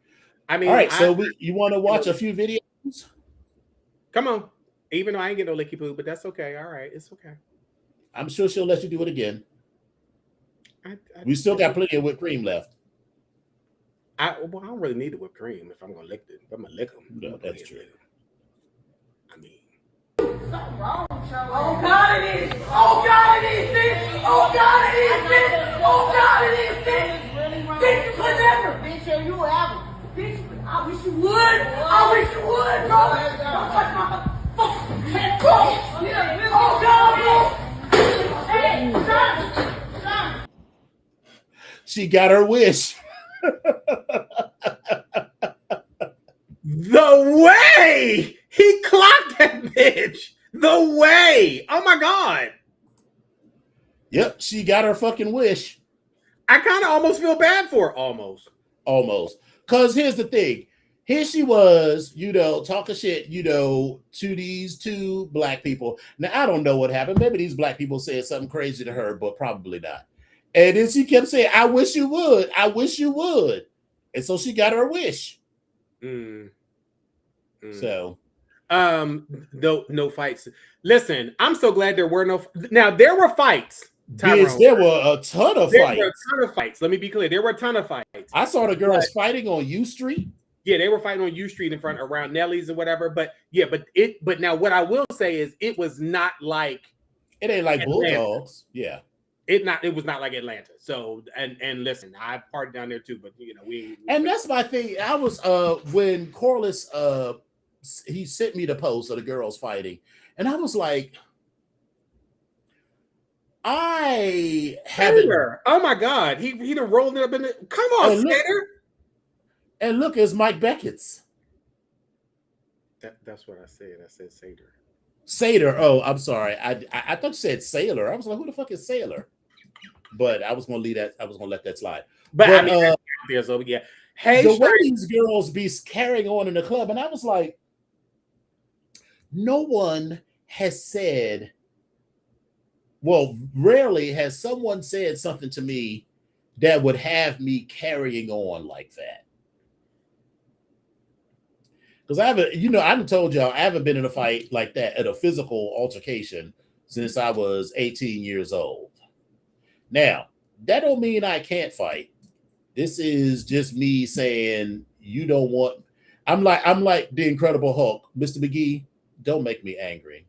I mean, all right. So you want to watch a few videos? Come on. Even though I ain't get no licky poo, but that's okay. All right, it's okay. I'm sure she'll let you do it again. We still got plenty of whipped cream left. I don't really need the whipped cream if I'm gonna lick it. If I'm gonna lick them. No, that's true. I mean, something wrong, Charlie. Oh God, it is. Oh God, it is this. Oh God, it is this. Oh God, it is this. Bitch, you could never. Bitch, you ever. Bitch, I wish you would. I wish you would, bro. Don't touch my fucking head, bro. Oh God, bro. Hey, stop. She got her wish. The way he clocked that bitch. The way. Oh my God. Yep, she got her fucking wish. I kind of almost feel bad for her. Almost. Because here's the thing. Here she was, talking shit, to these two black people. Now, I don't know what happened. Maybe these black people said something crazy to her, but probably not. And then she kept saying, I wish you would. I wish you would. And so she got her wish. So. No fights. Listen, I'm so glad there were no. Now, there were fights. Bitch, there were a ton of fights. Let me be clear. There were a ton of fights. I saw the girls fighting on U Street. Yeah, they were fighting on U Street around Nellie's or whatever. But now what I will say is it was not like. It ain't like Bulldogs. Yeah. It was not like Atlanta. So and listen, I partied down there too, but we and that's my thing. I was when Corliss he sent me the post of the girls fighting, and I was like, I haven't. Oh my God, he done rolled it up in the. Come on, Skater. And look, it's Mike Beckett's. That's what I said. I said Seder. Seder. Oh, I'm sorry. I thought you said Sailor. I was like, who the fuck is Sailor? But I was gonna leave that. I was gonna let that slide. But I mean, there, so yeah. Hey, the way these girls be carrying on in the club, and I was like, no one has said. Well, rarely has someone said something to me that would have me carrying on like that. Because I haven't, I told y'all I haven't been in a fight like that at a physical altercation since I was 18 years old. Now, that don't mean I can't fight. This is just me saying you don't want. I'm like the Incredible Hulk, Mr. McGee. Don't make me angry.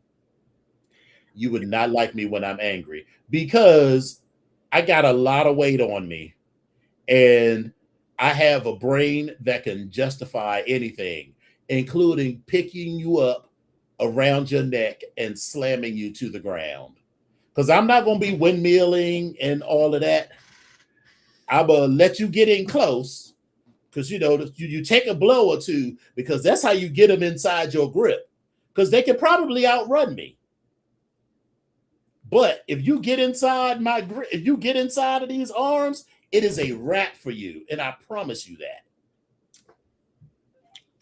You would not like me when I'm angry because I got a lot of weight on me, and I have a brain that can justify anything, including picking you up around your neck and slamming you to the ground. Because I'm not going to be windmilling and all of that. I'm going to let you get in close because, you take a blow or two because that's how you get them inside your grip because they can probably outrun me. But if you get inside my grip, if you get inside of these arms, it is a wrap for you. And I promise you that.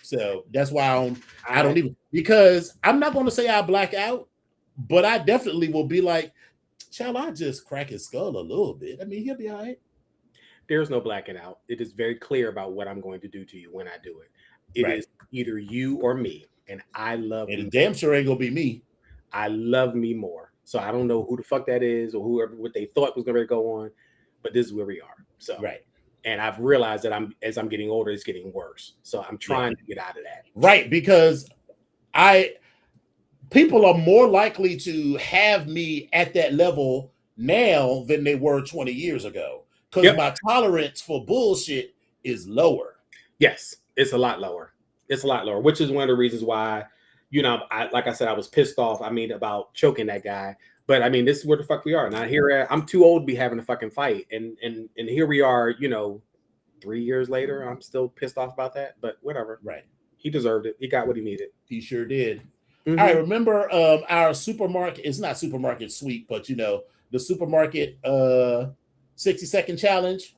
So that's why I don't even, because I'm not going to say I black out, but I definitely will be like, shall I just crack his skull a little bit? I mean, he'll be all right. There's no blacking out. It is very clear about what I'm going to do to you when I do it. It is either you or me. And I love you. And damn sure ain't going to be me. I love me more. So I don't know who the fuck that is or whoever, what they thought was going to go on, but this is where we are. So, and I've realized that as I'm getting older, it's getting worse. So I'm trying to get out of that. Right. Because people are more likely to have me at that level now than they were 20 years ago. Because my tolerance for bullshit is lower. Yes, it's a lot lower. It's a lot lower, which is one of the reasons why, like I said, I was pissed off. I mean, about choking that guy. But I mean, this is where the fuck we are. Now here, I'm too old to be having a fucking fight. And here we are, 3 years later, I'm still pissed off about that. But whatever. Right. He deserved it. He got what he needed. He sure did. Mm-hmm. All right, remember our supermarket, it's not supermarket sweep, but the supermarket 60-second challenge.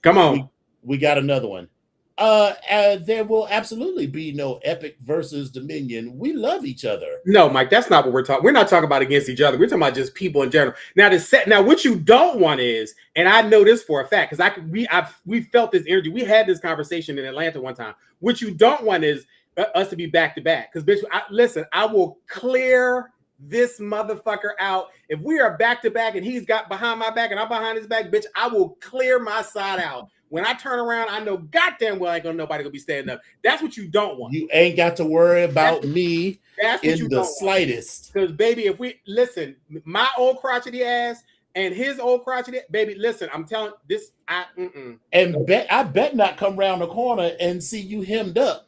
Come on. We got another one. There will absolutely be no Epic versus Dominion. We love each other. No, Mike, that's not what we're talking. We're not talking about against each other. We're talking about just people in general. Now, what you don't want is, and I know this for a fact because we felt this energy. We had this conversation in Atlanta one time. What you don't want is us to be back to back. Because bitch, listen, I will clear this motherfucker out. If we are back to back and he's got behind my back and I'm behind his back, bitch, I will clear my side out. When I turn around, I know goddamn well ain't gonna nobody gonna be standing up. That's what you don't want. You ain't got to worry about me in the slightest. Because baby, if we listen, my old crotchety ass and his old crotchety, baby, listen, I'm telling this, And I bet not come around the corner and see you hemmed up.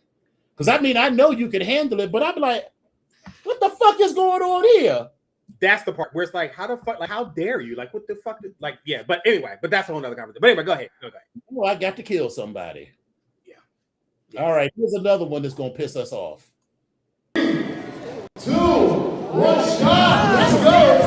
Because I know you can handle it, but I'm like, what the fuck is going on here? That's the part where it's like, how the fuck, like, how dare you? Like, what the fuck? Like, yeah, but anyway, but that's a whole nother conversation. But anyway, go ahead. Well, I got to kill somebody. Yeah. All right, here's another one that's going to piss us off. 2, 1, stop. Let's go.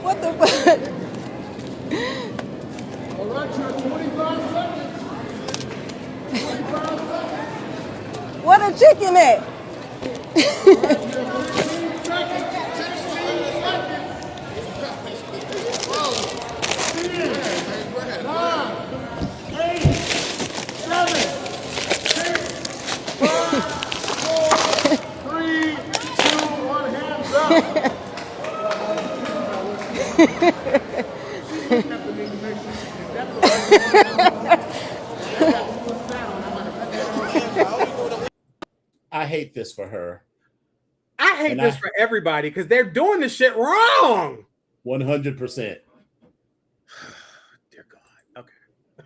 What the fuck? All right, you're 25 seconds. 25 seconds. What a chicken at? All right, you're 15 seconds. 16 seconds. 10, 9, 8, 7, 6, 5, 4, 3, 2, 1, hands up. I hate this for her. I I hate this for everybody because they're doing this shit wrong. 100%. Dear God. Okay.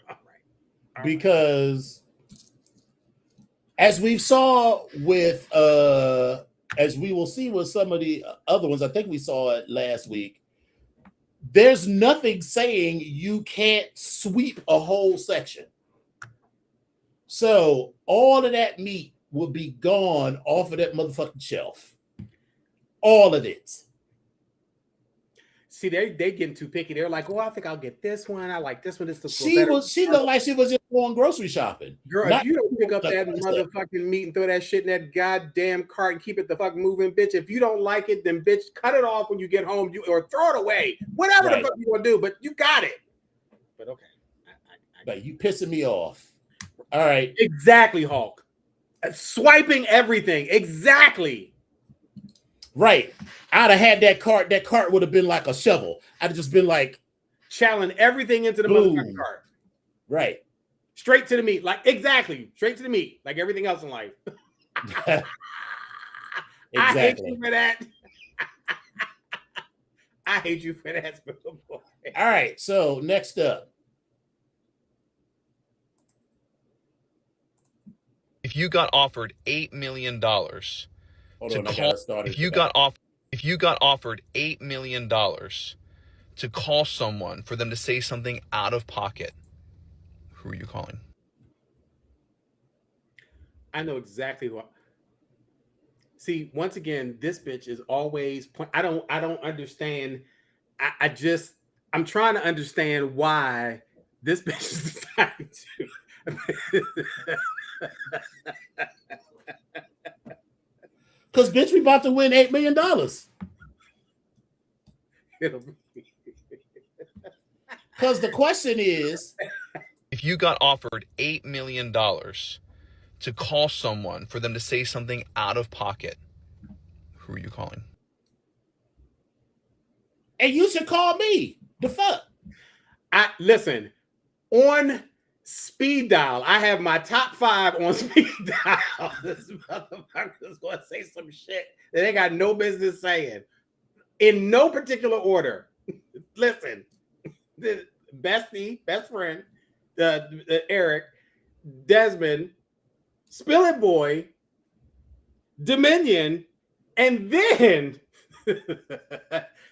All right. Because as we saw with as we will see with some of the other ones, I think we saw it last week. There's nothing saying you can't sweep a whole section. So all of that meat will be gone off of that motherfucking shelf. All of it. See, they getting too picky. They're like, oh, I think I'll get this one. I like this one. She looked like she was just going grocery shopping. Girl, if you don't pick up that motherfucking meat and throw that shit in that goddamn cart and keep it the fuck moving, bitch. If you don't like it, then bitch, cut it off when you get home, or throw it away. Whatever the fuck you want to do, but you got it. But okay. But you pissing me off. All right. Exactly, Hulk. Swiping everything. Exactly. Right. I'd have had that cart. That cart would have been like a shovel. I'd have just been like channeling everything into the boom. motherfucking cart. Right. Straight to the meat. Like exactly. Straight to the meat. Like everything else in life. Exactly. I hate you for that. I hate you for that. All right. So next up. If you got offered $8 million if you got offered $8 million to call someone for them to say something out of pocket, who are you calling? I know exactly what. See, once again, this bitch is always. I don't understand. I'm trying to understand why this bitch is deciding to. Because bitch, we about to win $8 million. Because the question is, if you got offered $8 million to call someone for them to say something out of pocket, who are you calling? And you should call me. The fuck? Listen, on speed dial, I have my top 5 on speed dial. This motherfucker's going to say some shit that they got no business saying. In no particular order. Listen, the best friend, Eric, Desmond, Spill It Boy, Dominion, and then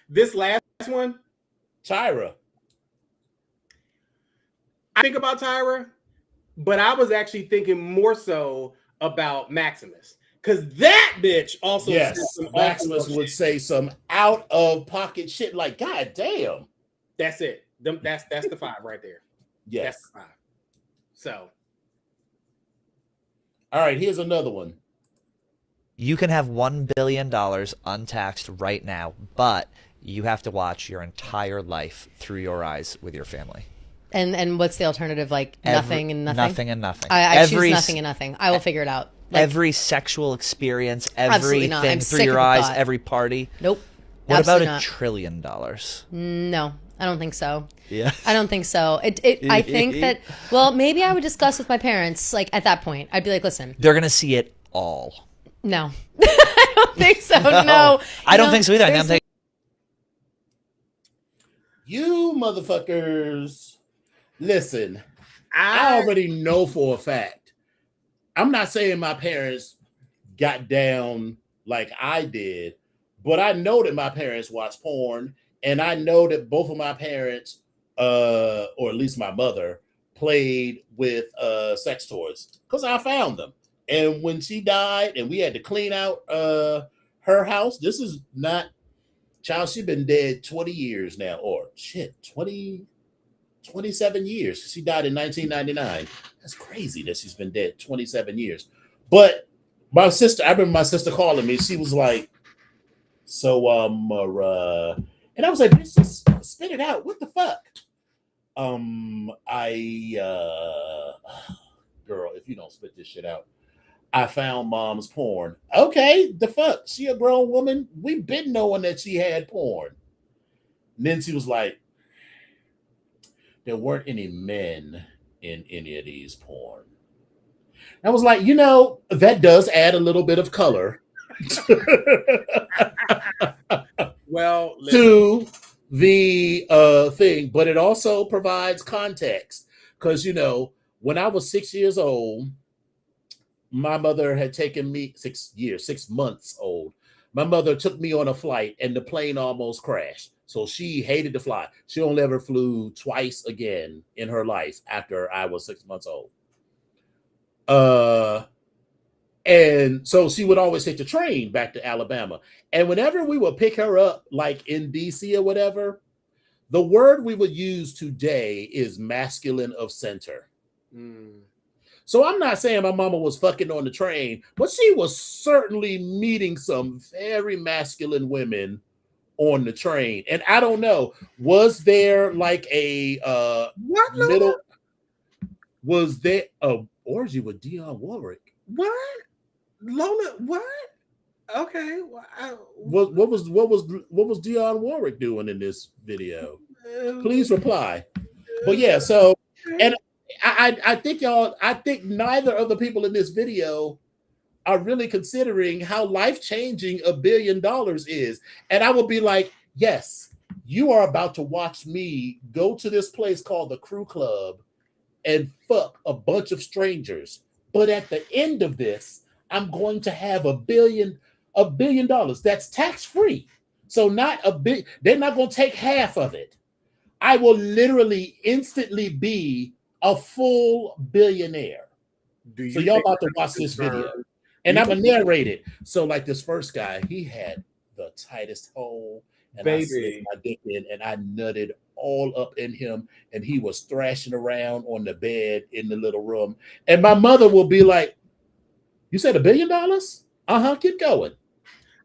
this last one, Tyra. I think about Tyra, but I was actually thinking more so about Maximus. Because that bitch also said some Maximus would say some out of pocket shit like, God damn. That's it. That's the 5 right there. Yes. That's the 5. So. All right, here's another one. You can have $1 billion untaxed right now, but you have to watch your entire life through your eyes with your family. And what's the alternative? Like nothing and nothing? Nothing and nothing. I choose nothing and nothing. I will figure it out. Like, every sexual experience, everything through your eyes, every party. Nope. What about $1 trillion? No, I don't think so. Yeah. I don't think so. I think that, well, maybe I would discuss with my parents, like at that point. I'd be like, listen. They're going to see it all. No. I don't think so. No. I don't think so either. You motherfuckers. Listen, I already know for a fact. I'm not saying my parents got down like I did, but I know that my parents watched porn, and I know that both of my parents, or at least my mother, played with sex toys because I found them. And when she died and we had to clean out her house, this is not, child, she's been dead 20 years now, or shit, 27 years. She died in 1999. That's crazy that she's been dead 27 years. But my sister, I remember my sister calling me. She was like, so, and I was like, bitch, just spit it out. What the fuck? Girl, if you don't spit this shit out, I found mom's porn. Okay, the fuck? She a grown woman? We've been knowing that she had porn. And then she was like, there weren't any men in any of these porn. I was like, that does add a little bit of color Well, listen. To the thing, but it also provides context because when I was 6 years old, my mother had taken me 6 months old. My mother took me on a flight and the plane almost crashed. So she hated to fly. She only ever flew twice again in her life after I was 6 months old. And so she would always take the train back to Alabama. And whenever we would pick her up, like in DC or whatever, the word we would use today is masculine of center. So I'm not saying my mama was fucking on the train, but she was certainly meeting some very masculine women on the train. And I don't know, was there like a middle? Was there a orgy with Dionne Warwick? What? Lola? What? Okay. What was Dionne Warwick doing in this video? Please reply. But yeah, so and I think neither of the people in this video are really considering how life-changing $1 billion is. And I will be like, yes, you are about to watch me go to this place called the Crew Club and fuck a bunch of strangers. But at the end of this, I'm going to have $1 billion. That's tax-free. So not a big, they're not going to take half of it. I will literally instantly be a full billionaire. So y'all about to watch this video. And I'm going to narrate it. So like this first guy, he had the tightest hole. And I slid my dick in and I nutted all up in him. And he was thrashing around on the bed in the little room. And my mother will be like, you said $1 billion? Uh-huh, keep going.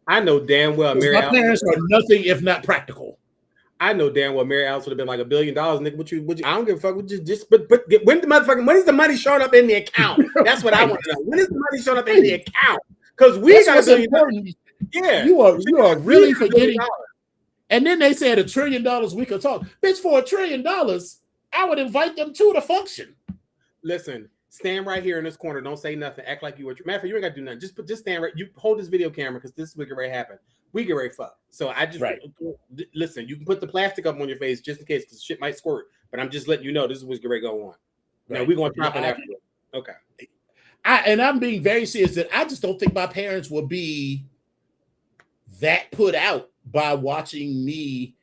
I know damn well Mary My parents are nothing if not practical. I know damn well Mary Alice would have been like $1 billion, nigga. What you? I don't give a fuck. When is the money showing up in the account? That's what I want to know. When is the money showing up in the account? Because we got $1 billion. Yeah, you are really forgetting. And then they said $1 trillion we could talk. Bitch, for $1 trillion, I would invite them to the function. Listen, stand right here in this corner. Don't say nothing. Act like you were. Matter of fact, you ain't got to do nothing. Just stand right. You hold this video camera because this is what get ready to happen. We get ready to fuck. So I just listen. You can put the plastic up on your face just in case because shit might squirt. But I'm just letting you know this is what's get ready to go on. Right. Now we're gonna drop it after. Okay. I'm being very serious that I just don't think my parents will be that put out by watching me.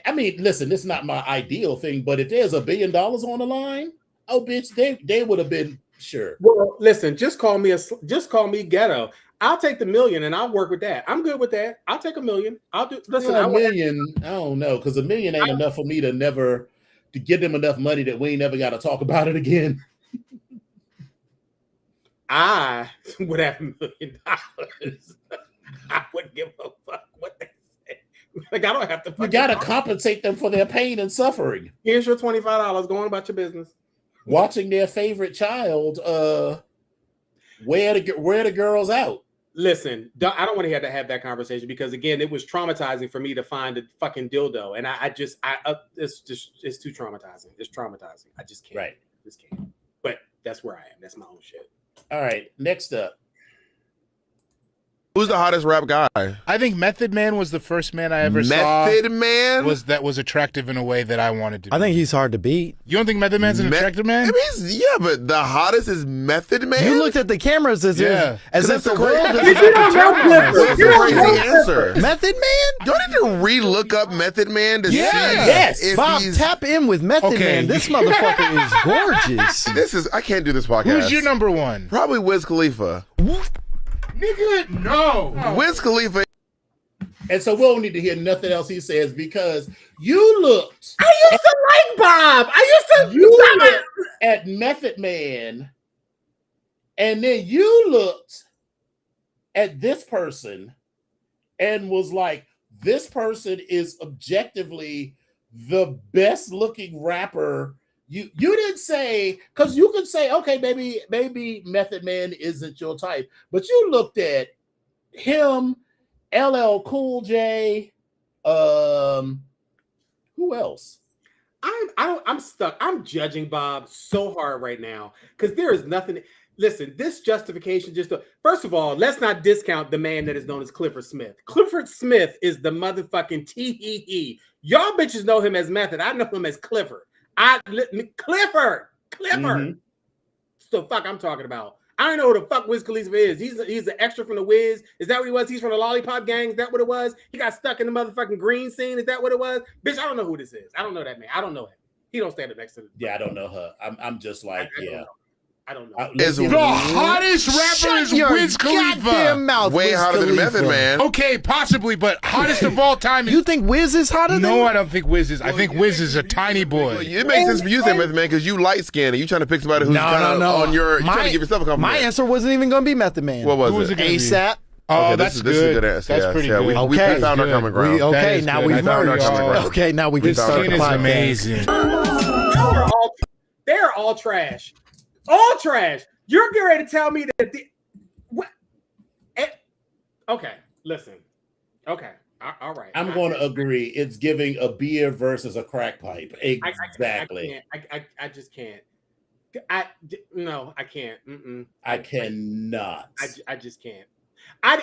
I mean, listen, this is not my ideal thing, but if there's $1 billion on the line, oh bitch, they would have been sure. Well, listen, just call me ghetto. I'll take the $1 million and I'll work with that. I'm good with that. I'll take $1 million. I'll do. Listen, $1 million. I don't know because $1 million ain't enough for me to give them enough money that we ain't never got to talk about it again. I would have $1 million. I wouldn't give a fuck what they say. Like I don't have to. You gotta compensate them for their pain and suffering. Here's your $25. Go on about your business. Watching their favorite child wear the girls out. Listen, I don't want to have that conversation because again, it was traumatizing for me to find a fucking dildo, and it's too traumatizing. It's traumatizing. I just can't. Right. Just can't. But that's where I am. That's my own shit. All right. Next up. Who's the hottest rap guy? I think Method Man was the first man I ever saw. Method Man? Was attractive in a way that I wanted to be. I think he's hard to beat. You don't think Method Man's an attractive man? I mean, yeah, but the hottest is Method Man? You looked at the cameras as if the world is That's a crazy answer. Method Man? Do I need to re-look up Method Man to see if Bob, he's... tap in with Method Man. This motherfucker is gorgeous. I can't do this podcast. Who's your number one? Probably Wiz Khalifa. Nigga, no. Wiz Khalifa. And so we don't need to hear nothing else he says because you looked. I used to like Bob. You looked at Method Man, and then you looked at this person and was like, this person is objectively the best looking rapper. You didn't say, because you could say, okay, maybe Method Man isn't your type, but you looked at him, LL Cool J, who else? I'm stuck. I'm judging Bob so hard right now because there is nothing. Listen, this justification first of all, let's not discount the man that is known as Clifford Smith. Clifford Smith is the motherfucking T-E-E. Y'all bitches know him as Method. I know him as Clifford. Clifford. Mhm. So fuck I'm talking about. I don't know who the fuck Wiz Khalifa is. He's an extra from the Wiz. Is that what he was? He's from the Lollipop Gang. Is that what it was? He got stuck in the motherfucking green scene. Is that what it was? Bitch, I don't know who this is. I don't know that man. I don't know him. He don't stand up next to the. Yeah, I don't know her. I'm just like, I don't know. The hottest rapper is Wiz Khalifa. Mouth, way Wiz hotter than Khalifa. Method Man. Okay, possibly, but hottest of all time is... You think Wiz is hotter than No, I don't think Wiz is. I think Wiz is a tiny boy. It makes sense for you, say Method Man, because you light skinned and you trying to pick somebody who's kind of on your. You trying to give yourself a compliment. My answer wasn't even going to be Method Man. What was Who was it? it gonna be? ASAP. Oh, Okay, that's this is a good answer. That's pretty good. We found our Good. common ground. Okay, now we've found our common ground. Okay, now we can Wiz start the is podcast. amazing. They're all trash. All trash. You're getting ready to tell me that okay, listen. Okay. All right. I'm going to agree. It's giving a beer versus a crack pipe. Exactly. I just can't. No, I can't. I cannot. I just can't.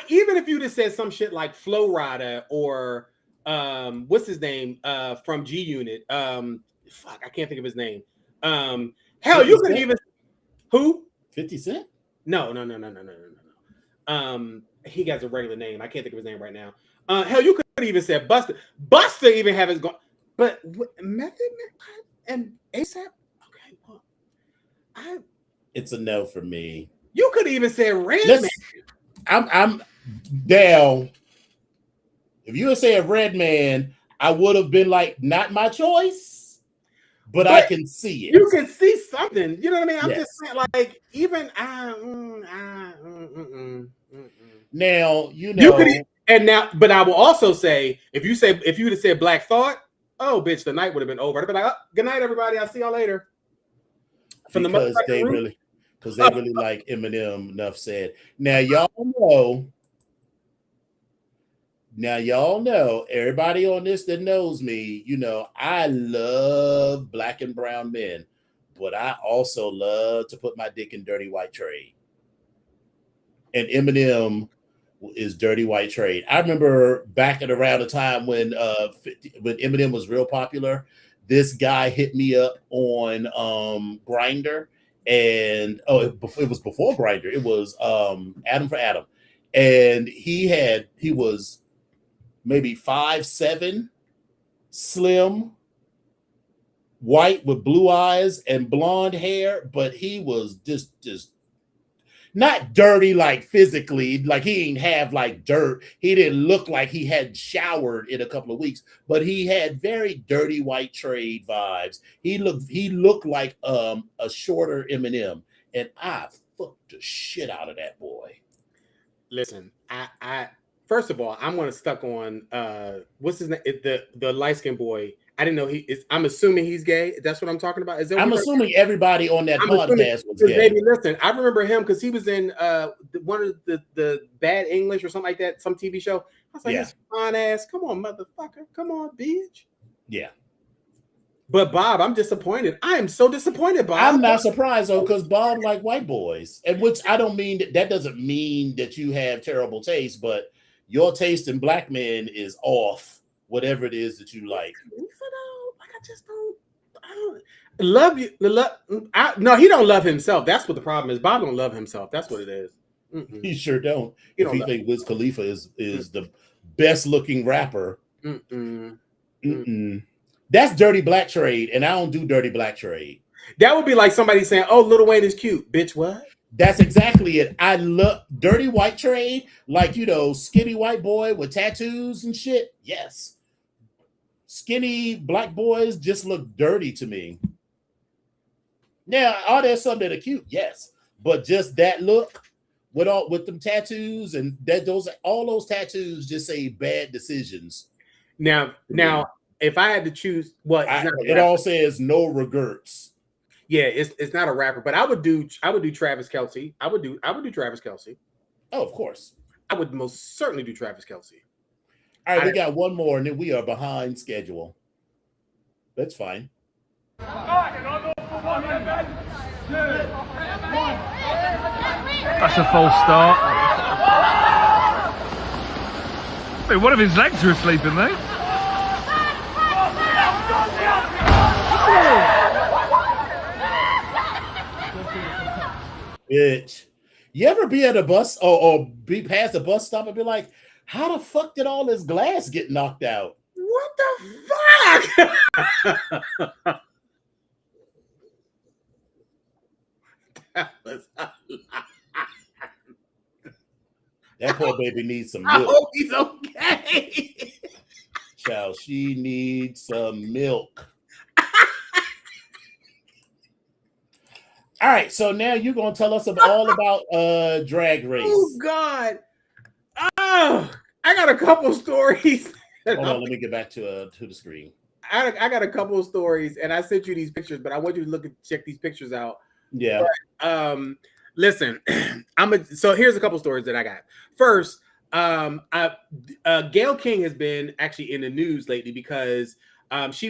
Even if you just said some shit like Flow Rider or what's his name from G Unit. Fuck, I can't think of his name. Hell, you could even who? 50 Cent? No. He has a regular name. I can't think of his name right now. Hell, you could even say Buster. Buster even have his but Method and ASAP. Okay, well, it's a no for me. You could even say Redman. I'm down. If you had said Redman, I would have been like, not my choice. But I can see it. You can see something. You know what I mean? I'm just saying, like, even now, you know. But I will also say, if you would have said Black Thought, oh bitch, the night would have been over. I'd be like, oh, good night, everybody. I'll see y'all later. Because they really like Eminem. Enough said. Now y'all know, everybody on this that knows me, you know, I love black and brown men, but I also love to put my dick in dirty white trade. And Eminem is dirty white trade. I remember back at around the time when Eminem was real popular, this guy hit me up on Grindr, and it was before Grindr. It was Adam for Adam, and he was maybe 5'7", slim, white with blue eyes and blonde hair, but he was just not dirty like physically, like he didn't have like dirt. He didn't look like he had showered in a couple of weeks, but he had very dirty white trade vibes. He looked like a shorter Eminem, and I fucked the shit out of that boy. Listen, I first of all, I'm going to stuck on what's his name? The light-skinned boy. I didn't know he is. I'm assuming he's gay. That's what I'm talking about. I'm assuming everybody on that podcast was gay. Baby, listen, I remember him because he was in one of the Bad English or something like that, some TV show. I was like, this fine ass. Come on, motherfucker. Come on, bitch. Yeah. But Bob, I'm disappointed. I am so disappointed, Bob. I'm not surprised though, because Bob like white boys, and which I don't mean that doesn't mean that you have terrible taste, but your taste in black men is off. Whatever it is that you like. Like I just don't love you. No, he don't love himself. That's what the problem is. Bob don't love himself. That's what it is. He sure don't. If he think Wiz Khalifa is the best looking rapper. That's dirty black trade, and I don't do dirty black trade. That would be like somebody saying, "Oh, Lil Wayne is cute." Bitch, what? That's exactly it. I love dirty white trade, like, you know, skinny white boy with tattoos and shit. Yes. Skinny black boys just look dirty to me. Now, are there some that are cute? Yes. But just that look with them tattoos and all those tattoos just say bad decisions. Now, if I had to choose, it all says no regrets. Yeah, it's not a rapper, but I would do Travis Kelce. I would do Travis Kelce. Oh, of course. I would most certainly do Travis Kelce. All right, we got one more, and then we are behind schedule. That's fine. All right, and I'll go for one, man. 2, 1. That's a false start. Hey, one of his legs are asleep in there. Bitch. You ever be at a bus or be past a bus stop and be like, how the fuck did all this glass get knocked out? What the fuck? That was That poor baby needs some I milk. hope he's okay. Child, she needs some milk. All right, so now you're gonna tell us all about Drag Race. Oh God! Oh, I got a couple stories. Hold on, let me get back to the screen. I got a couple of stories, and I sent you these pictures, but I want you to check these pictures out. Yeah. But, listen, so here's a couple stories that I got. First, Gayle King has been actually in the news lately because she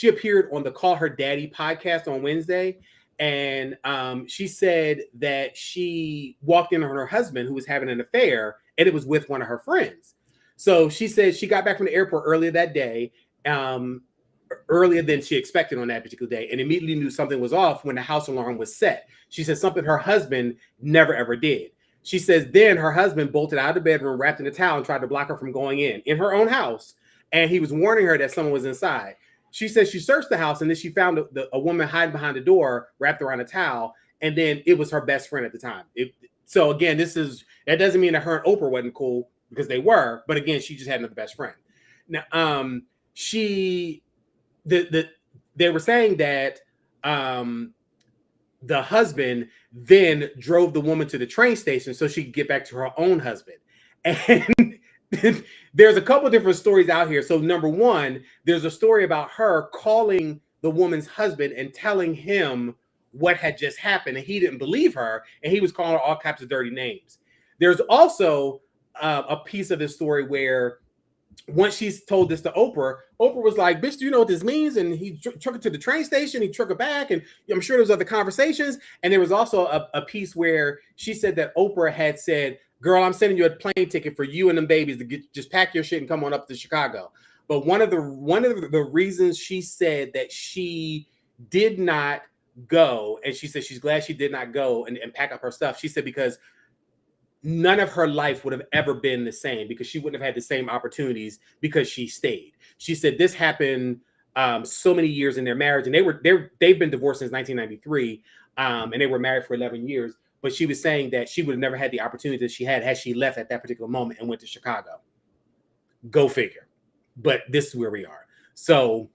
appeared on the Call Her Daddy podcast on Wednesday, and she said that she walked in on her husband who was having an affair, and it was with one of her friends. So she said she got back from the airport earlier that day, earlier than she expected on that particular day, and immediately knew something was off when the house alarm was set. She said something her husband never ever did. She says then her husband bolted out of the bedroom, wrapped in a towel, and tried to block her from going in her own house, and he was warning her that someone was inside. She says she searched the house, and then she found a woman hiding behind the door, wrapped around a towel, and then it was her best friend at the time. So again, that doesn't mean that her and Oprah wasn't cool, because they were, but again, she just had another best friend. Now, they were saying that the husband then drove the woman to the train station so she could get back to her own husband. And there's a couple different stories out here. So number one, there's a story about her calling the woman's husband and telling him what had just happened, and he didn't believe her, and he was calling her all types of dirty names. There's also a piece of this story where once she's told this to Oprah was like, bitch, do you know what this means? And he took her to the train station, he took her back, and I'm sure there was other conversations. And there was also a piece where she said that Oprah had said, girl, I'm sending you a plane ticket for you and them babies to just pack your shit and come on up to Chicago. But one of the reasons she said that she did not go, and she said she's glad she did not go and pack up her stuff, she said because none of her life would have ever been the same, because she wouldn't have had the same opportunities because she stayed. She said this happened so many years in their marriage, and they've been divorced since 1993, and they were married for 11 years. But she was saying that she would have never had the opportunity that she had she left at that particular moment and went to Chicago. Go figure. But this is where we are. So,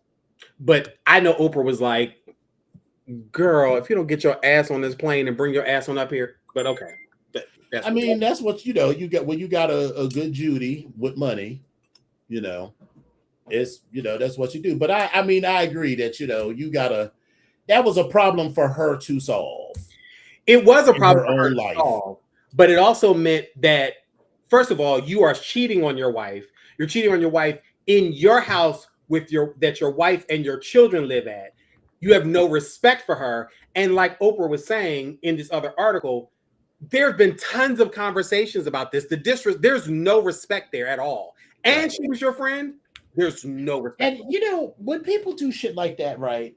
but I know Oprah was like, girl, if you don't get your ass on this plane and bring your ass on up here, but okay. That's what you get when you got a good Judy with money, it's that's what you do. But I agree that that was a problem for her to solve. It was a problem for her to solve, but it also meant that, first of all, you are cheating on your wife. You're cheating on your wife in your house that your wife and your children live at. You have no respect for her. And like Oprah was saying in this other article, there have been tons of conversations about this. There's no respect there at all. And she was your friend. There's no respect. And when people do shit like that, right?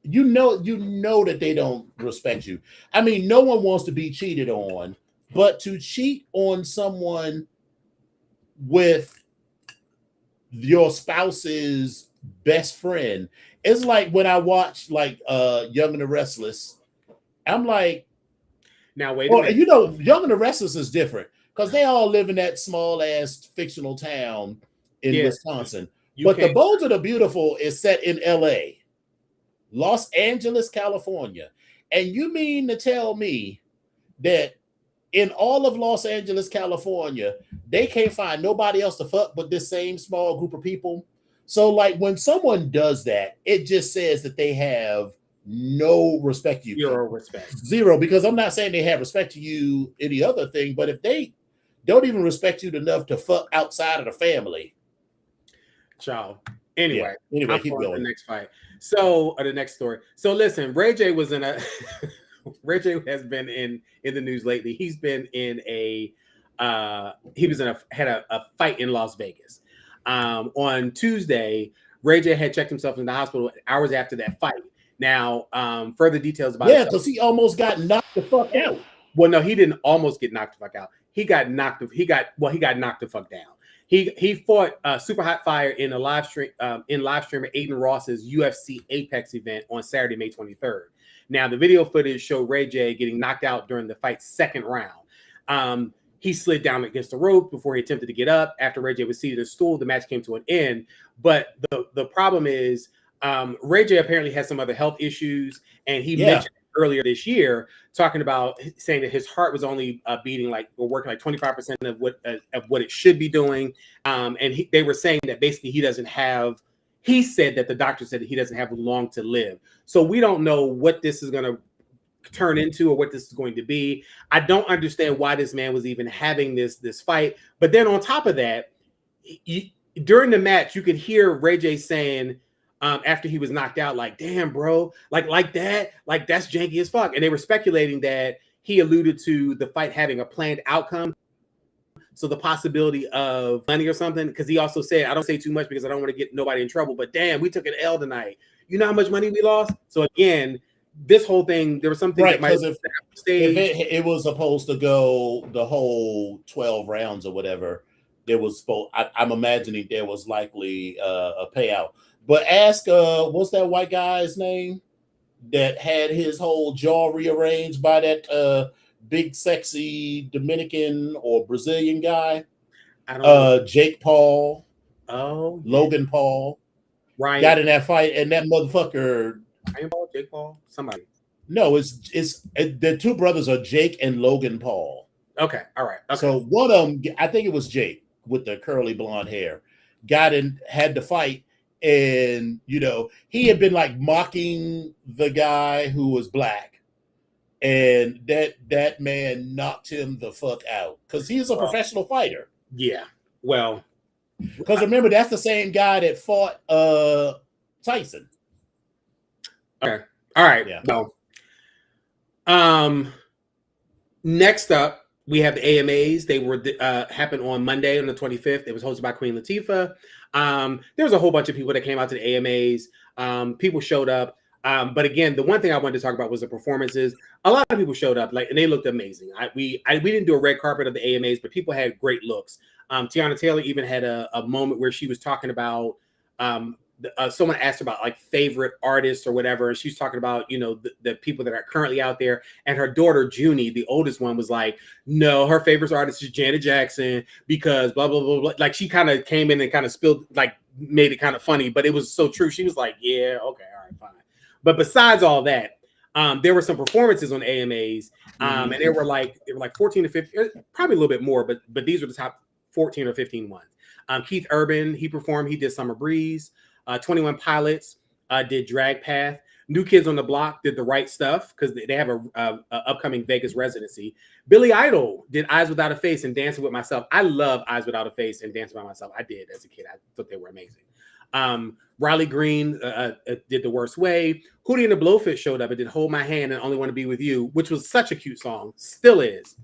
You know that they don't respect you. No one wants to be cheated on, but to cheat on someone with your spouse's best friend, it's like when I watch Young and the Restless. I'm like, now wait a minute. Young and the Restless is different because they all live in that small ass fictional town in Wisconsin. But The Bold and the Beautiful is set in LA. Los Angeles, California. And you mean to tell me that in all of Los Angeles, California, they can't find nobody else to fuck but this same small group of people? So when someone does that, it just says that they have no respect to you. Zero respect. Zero, because I'm not saying they have respect to you any other thing, but if they don't even respect you enough to fuck outside of the family. Ciao. Anyway, keep going. The next fight. So, or the next story. So listen, Ray J was in a Ray J has been in the news lately. He's been in had a fight in Las Vegas. On Tuesday, Ray J had checked himself in the hospital hours after that fight. Now, further details about it. Because he almost got knocked the fuck out. Well, no, he didn't almost get knocked the fuck out. He got knocked the fuck down. He fought Super Hot Fire in a live streamer Aiden Ross's UFC Apex event on Saturday, May 23rd. Now, the video footage showed Ray J getting knocked out during the fight's second round. He slid down against the rope before he attempted to get up. After Ray J was seated in a stool, the match came to an end. But the problem is Ray J apparently has some other health issues, and he mentioned earlier this year, saying that his heart was only beating working 25% of what it should be doing, and they were saying that basically he said that the doctor said that he doesn't have long to live. So we don't know what this is going to turn into or what this is going to be. I don't understand why this man was even having this fight. But then on top of that, during the match, you could hear Ray J saying, after he was knocked out, like, damn, bro, like that, like that's janky as fuck. And they were speculating that he alluded to the fight having a planned outcome. So the possibility of money or something, because he also said, I don't say too much because I don't want to get nobody in trouble, but damn, we took an L tonight. You know how much money we lost? So again, this whole thing, there was something right, that might if it was supposed to go the whole 12 rounds or whatever, I'm imagining there was likely a payout. But ask, what's that white guy's name that had his whole jaw rearranged by that big, sexy Dominican or Brazilian guy? I don't know. Jake Paul. Oh, Logan Paul. Right. Got in that fight, and that motherfucker. Jake Paul? Somebody. No, it's the two brothers are Jake and Logan Paul. Okay, all right. Okay. So one of them, I think it was Jake with the curly blonde hair, had the fight. And, he had been mocking the guy who was black, and that man knocked him the fuck out because he's a professional fighter. Yeah. Well, because remember, that's the same guy that fought Tyson. Okay. All right. Yeah. Well, next up, we have the AMAs. They were happened on Monday on the 25th. It was hosted by Queen Latifah. There was a whole bunch of people that came out to the AMAs. People showed up. But again, the one thing I wanted to talk about was the performances. A lot of people showed up, and they looked amazing. We didn't do a red carpet of the AMAs, but people had great looks. Tiana Taylor even had a moment where she was talking about someone asked about favorite artists or whatever, and she's talking about the people that are currently out there, and her daughter Junie, the oldest one, was like, no, her favorite artist is Janet Jackson because blah blah blah blah. She kind of came in and kind of spilled, made it kind of funny, but it was so true. She was like, yeah, okay, all right, fine. But besides all that, there were some performances on AMAs, and they were like 14 to 15, probably a little bit more, but these were the top 14 or 15 ones. Keith Urban, he performed. He did Summer Breeze. 21 Pilots did Drag Path. New Kids on the Block did The Right Stuff because they have a upcoming Vegas residency. Billy Idol did Eyes Without a Face and Dancing with Myself. I love Eyes Without a Face and Dancing by Myself. I did as a kid. I thought they were amazing. Riley Green did The Worst Way. Hootie and the Blowfish showed up and did Hold My Hand and Only Want to Be With You, which was such a cute song. Still is.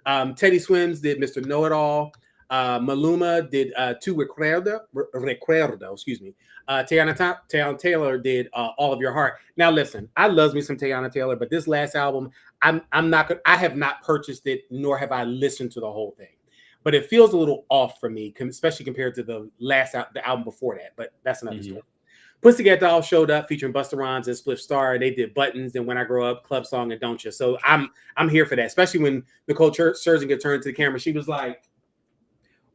Teddy Swims did Mr. Know-It-All. Maluma did Tu Recuerdo, excuse me. Tiana Taylor did All of Your Heart. Now listen, I love me some Tiana Taylor, but this last album, I have not purchased it, nor have I listened to the whole thing. But it feels a little off for me, especially compared to the album before that. But that's another story. Pussycat Dolls showed up featuring Busta Rhymes and Spliff Star. They did Buttons and When I Grow Up, Club Song, and Don't Ya. So I'm here for that, especially when Nicole Scherzinger turned to the camera. She was like,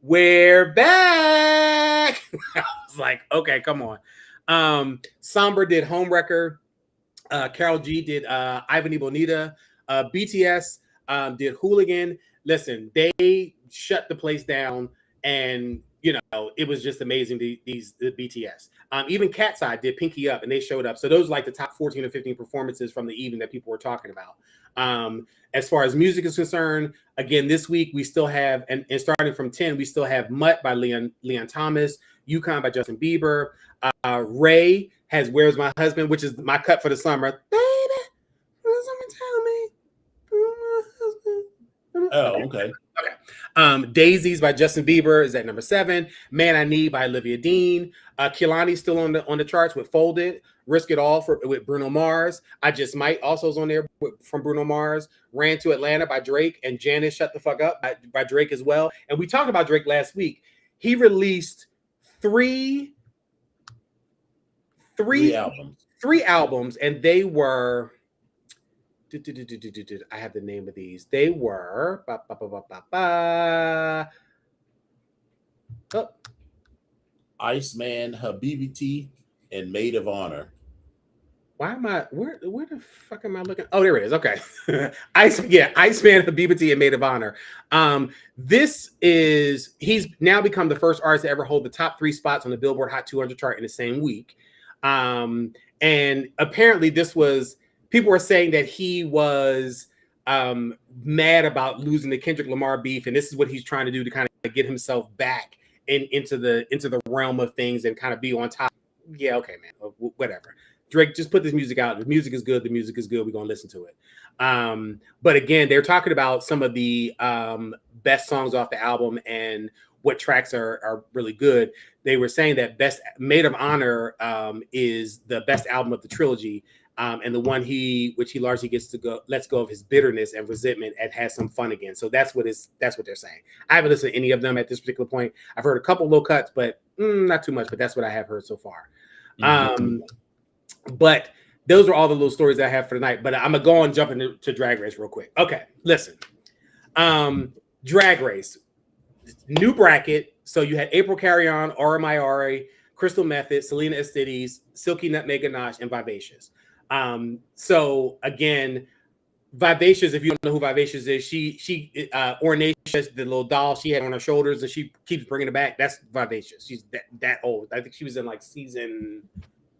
we're back. I was like, okay, come on. Somber did Homewrecker. Carol G did Ivan y Bonita. BTS did Hooligan. Listen, they shut the place down, and it was just amazing. The BTS. Even Cat's Eye did Pinky Up, and they showed up. So those are the top 14 or 15 performances from the evening that people were talking about. As far as music is concerned, again, this week we still have, and starting from 10, we still have Mutt by Leon Thomas, Yukon by Justin Bieber. Ray has Where's My Husband, which is my cut for the summer. Baby, will someone tell me Oh, okay. Okay. Daisies by Justin Bieber is at number 7. Man I Need by Olivia Dean. Kehlani's still on the charts with Folded. Risk It All with Bruno Mars. I Just Might also is on there from Bruno Mars. Ran to Atlanta by Drake, and Janice Shut the Fuck Up by Drake as well. And we talked about Drake last week. He released three albums, and they were. I have the name of these. They were Iceman, Habibiti, and Maid of Honor. Why am I where the fuck am I looking? Oh, there it is. Okay. Iceman, Habibiti, and Maid of Honor. He's now become the first artist to ever hold the top 3 spots on the Billboard Hot 200 chart in the same week. And apparently people were saying that he was mad about losing the Kendrick Lamar beef, and this is what he's trying to do to kind of get himself back into the realm of things and kind of be on top. Yeah, okay, man, whatever. Drake, just put this music out. The music is good. The music is good. We're gonna listen to it. But again, they're talking about some of the best songs off the album and what tracks are really good. They were saying that best Maid of Honor is the best album of the trilogy. And the one which he largely lets go of his bitterness and resentment and has some fun again. So that's what they're saying. I haven't listened to any of them at this particular point. I've heard a couple little cuts, but not too much. But that's what I have heard so far. Mm-hmm. But those are all the little stories I have for tonight. But I'm gonna go on jumping to Drag Race real quick. Okay, listen. Drag Race, new bracket. So you had April Carry-On, Aura Mayari, Crystal Method, Selena Estides, Silky Nutmeg Ganache, and Vivacious. So again, Vivacious, if you don't know who Vivacious is, she Ornacious, the little doll she had on her shoulders and she keeps bringing it back. That's Vivacious. She's that old. I think she was in like season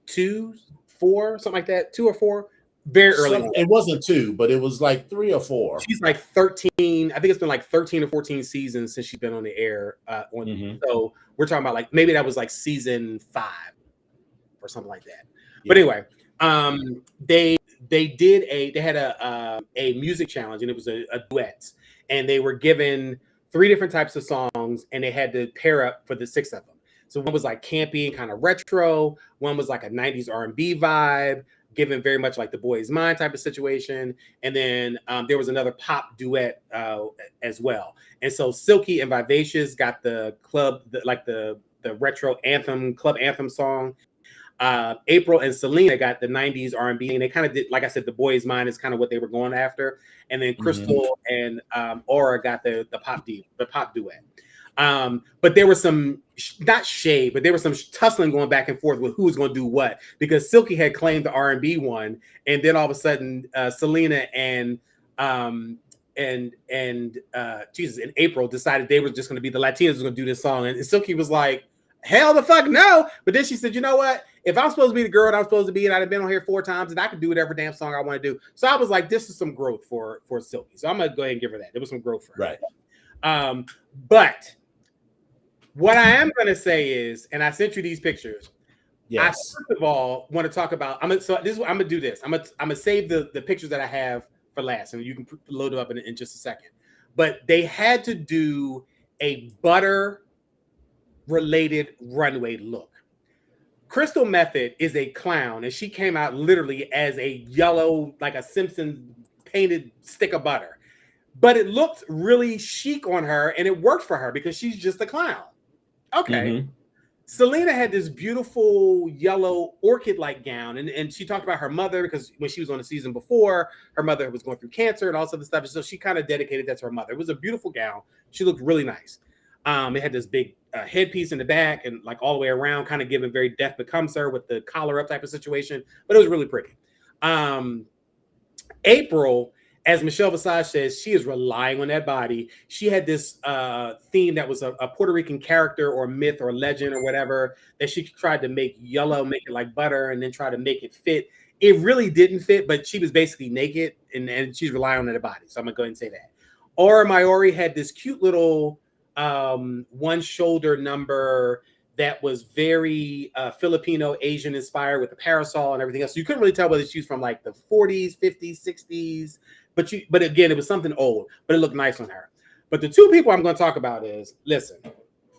2, 4, something like that. 2 or 4, very early. It wasn't 2, but it was like 3 or 4. She's like 13. I think it's been like 13 or 14 seasons since she's been on the air. So we're talking about like maybe that was like season 5 or something like that. Yeah. But anyway. They had a music challenge, and it was a duet, and they were given 3 different types of songs, and they had to pair up for the 6 of them. So one was like campy and kind of retro, one was like a 90s R&B vibe, given very much like the Boy's Mind type of situation, and then there was another pop duet as well. And so Silky and Vivacious got the retro anthem, club anthem song. April and Selena got the 90s R&B, and they kind of did, like I said, the Boy's Mind is kind of what they were going after. And then Crystal and Aura got the pop duet. But there was some not shade, but there was some tussling going back and forth with who was going to do what, because Silky had claimed the R&B one, and then all of a sudden Selena and April decided they were just going to be the Latinas who were going to do this song, and Silky was like, hell the fuck no. But then she said, you know what? If I'm supposed to be the girl that I'm supposed to be, and I've been on here 4 times, and I can do whatever damn song I want to do. So I was like, this is some growth for Silky. So I'm going to go ahead and give her that. There was some growth for her. Right. But what I am going to say is, and I sent you these pictures. Yes. I first of all want to talk about, I'm going to do this. I'm going to save the pictures that I have for last, and you can load them up in just a second. But they had to do a butter related runway look. Crystal Method is a clown, and she came out literally as a yellow, like a Simpson painted stick of butter. But it looked really chic on her, and it worked for her because she's just a clown. Okay. Selena had this beautiful yellow orchid-like gown, and she talked about her mother, because when she was on the season before, her mother was going through cancer and all sorts of stuff. So she kind of dedicated that to her mother. It was a beautiful gown. She looked really nice. It had this big headpiece in the back and like all the way around, kind of giving very Death Becomes Her with the collar up type of situation, but it was really pretty. April, as Michelle Visage says, she is relying on that body. She had this theme that was a Puerto Rican character or myth or legend or whatever that she tried to make yellow, make it like butter, and then try to make it fit. It really didn't fit, but she was basically naked, and she's relying on that body. So I'm gonna go ahead and say that. Aura Mayari had this cute little one shoulder number that was very Filipino Asian inspired with the parasol and everything else. So you couldn't really tell whether she was from like the 40s, 50s, 60s, But again, it was something old, but it looked nice on her. But the two people I'm going to talk about is, listen,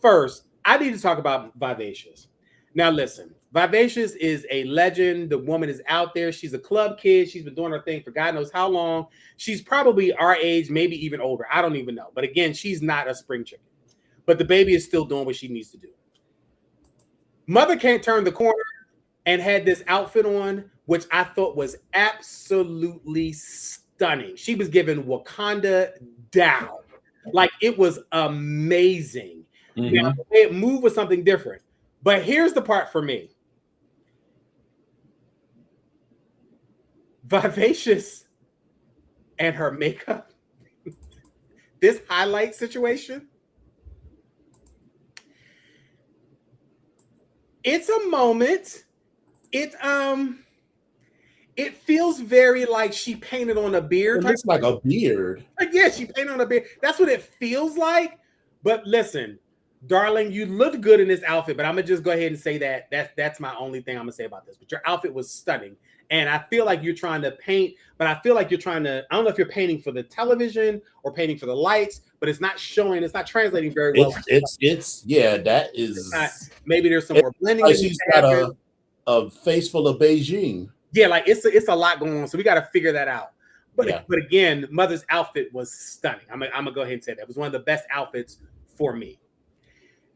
first, I need to talk about Vivacious. Now, listen, Vivacious is a legend. The woman is out there. She's a club kid. She's been doing her thing for God knows how long. She's probably our age, maybe even older. I don't even know. But again, she's not a spring chicken. But the baby is still doing what she needs to do. Mother can't turn the corner and had this outfit on, which I thought was absolutely stunning. She was giving Wakanda down. Like, it was amazing. Mm-hmm. Now, the way it moved was something different. But here's the part for me. Vivacious and her makeup. This highlight situation. It's a moment. It feels very like she painted on a beard. It looks like a beard. Like, yeah, she painted on a beard. That's what it feels like. But listen, darling, you looked good in this outfit. But I'm gonna just go ahead and say that's my only thing I'm gonna say about this. But your outfit was stunning, and I feel like you're trying to paint. But I feel like you're trying to. I don't know if you're painting for the television or painting for the lights, but it's not showing. It's not translating very well. It's yeah. That is. Maybe there's some more blending. Like she's got a face full of Beijing. Yeah, like it's a lot going on, so we got to figure that out. But again, Mother's outfit was stunning. I'm gonna go ahead and say that it was one of the best outfits for me.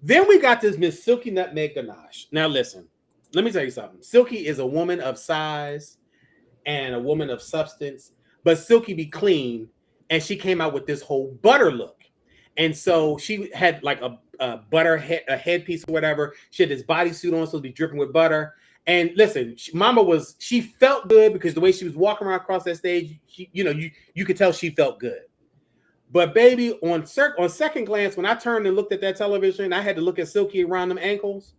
Then we got this Miss Silky Nutmeg Ganache. Now listen, let me tell you something. Silky is a woman of size and a woman of substance, but Silky be clean, and she came out with this whole butter look, and so she had like a butter headpiece or whatever. She had this bodysuit on, so to be dripping with butter. And listen, she felt good because the way she was walking around across that stage, you could tell she felt good. But baby, on second glance, when I turned and looked at that television, I had to look at Silky around them ankles.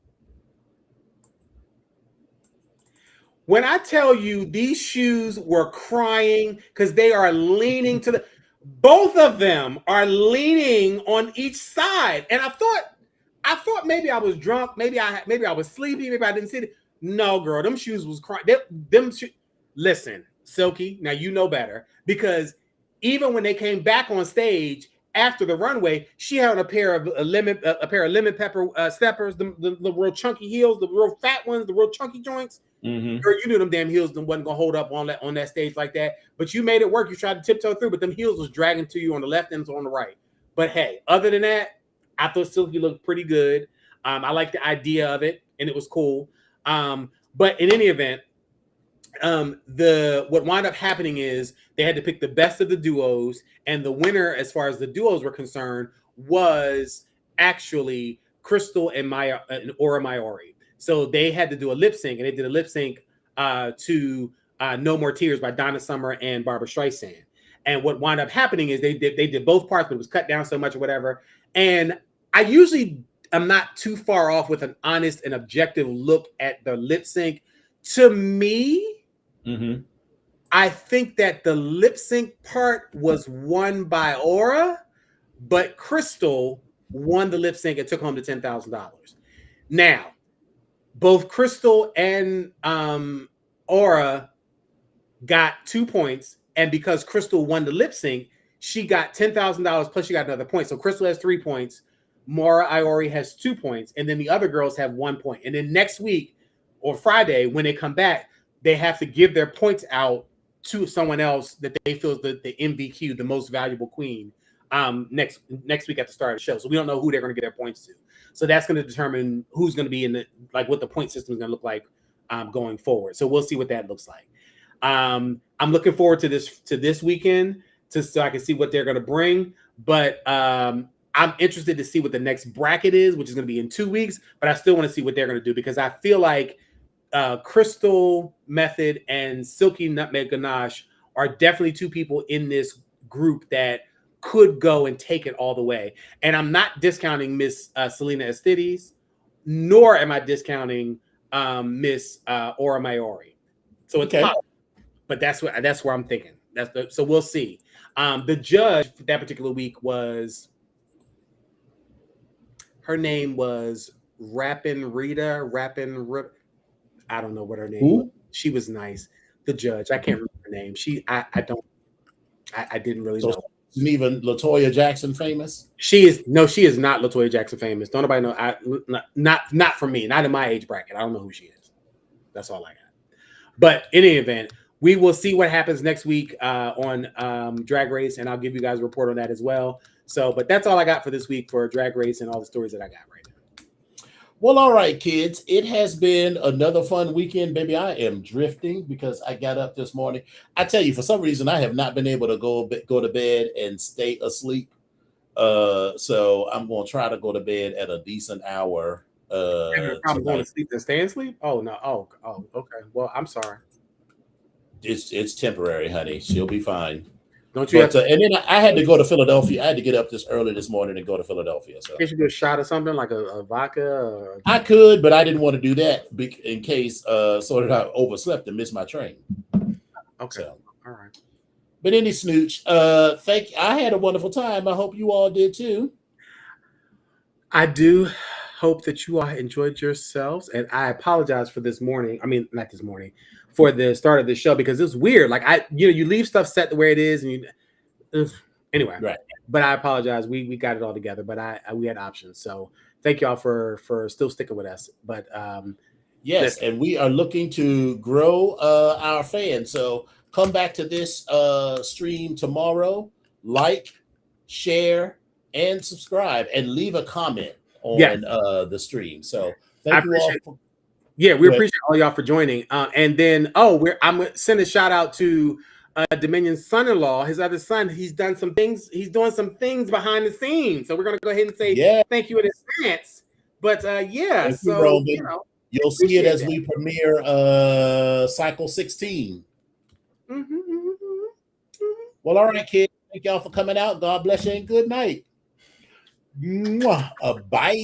When I tell you these shoes were crying because they are leaning to both of them are leaning on each side. And I thought maybe I was drunk, maybe I was sleepy, maybe I didn't see it. No, girl, them shoes was crying. Listen, Silky, now you know better, because even when they came back on stage after the runway, she had a pair of lemon pepper steppers, the real chunky heels, the real fat ones, the real chunky joints. Mm-hmm. Girl, you knew them damn heels wasn't gonna hold up on that stage like that. But you made it work. You tried to tiptoe through, but them heels was dragging to you on the left and on the right. But hey, other than that, I thought Silky looked pretty good. I liked the idea of it, and it was cool. But in any event, what wound up happening is they had to pick the best of the duos, and the winner, as far as the duos were concerned, was actually Crystal and Aura Mayuri. So they had to do a lip sync, and they did a lip sync to No More Tears by Donna Summer and Barbara Streisand. And what wound up happening is they did both parts, but it was cut down so much or whatever. And I usually am not too far off with an honest and objective look at the lip sync. To me, mm-hmm. I think that the lip sync part was won by Aura, but Crystal won the lip sync and took home the $10,000. Now, both Crystal and Aura got 2 points, and because Crystal won the lip sync, she got $10,000 plus she got another point. So Crystal has 3 points. Mara Iori has 2 points, and then the other girls have 1 point. And then next week or Friday, when they come back, they have to give their points out to someone else that they feel is the MVQ, the most valuable queen, next week at the start of the show. So we don't know who they're going to get their points to. So that's going to determine who's going to be in what the point system is going to look like going forward. So we'll see what that looks like. I'm looking forward to this weekend so I can see what they're going to bring. But I'm interested to see what the next bracket is, which is going to be in 2 weeks. But I still want to see what they're going to do, because I feel like Crystal Method and Silky Nutmeg Ganache are definitely two people in this group that could go and take it all the way. And I'm not discounting Miss Selena Estides, nor am I discounting Miss Aura Mayuri. So it's possible, but that's where I'm thinking. So we'll see. The judge for that particular week was, her name was Rappin' Rita. I don't know what her name was. She was nice. The judge, I can't remember her name. I didn't really know. Isn't even LaToya Jackson famous? She is not LaToya Jackson famous. Don't nobody know. Not for me. Not in my age bracket. I don't know who she is. That's all I got. But in any event, we will see what happens next week on Drag Race, and I'll give you guys a report on that as well. So, but that's all I got for this week for Drag Race and all the stories that I got right now. Well, all right, kids. It has been another fun weekend, baby. I am drifting because I got up this morning. I tell you, for some reason, I have not been able to go to bed and stay asleep. So I'm going to try to go to bed at a decent hour. I'm going to sleep and stay asleep. Oh no. Oh, okay. Well, I'm sorry. It's temporary, honey. She'll be fine. Don't you and then I had to go to Philadelphia. I had to get up this early this morning and go to Philadelphia. So you should do a shot of something like a vodka. Or... I could, but I didn't want to do that in case so that I overslept and missed my train. Okay. So, all right. But any snooch, I had a wonderful time. I hope you all did too. I do hope that you all enjoyed yourselves, and I apologize for this morning. I mean, not this morning, for the start of the show because it's weird. Like you leave stuff set the way it is, and anyway. Right. But I apologize. We got it all together, but we had options. So thank y'all for still sticking with us. But yes, and we are looking to grow our fans. So come back to this stream tomorrow. Like, share, and subscribe, and leave a comment on the stream. So thank you all. We appreciate all y'all for joining. And then I'm gonna send a shout out to Dominion's son-in-law, his other son. He's done some things. He's doing some things behind the scenes. So we're gonna go ahead and say thank you in advance. But you'll see it as we premiere cycle 16. Well, all right, kids. Thank y'all for coming out. God bless you and good night. Mwah. Bye.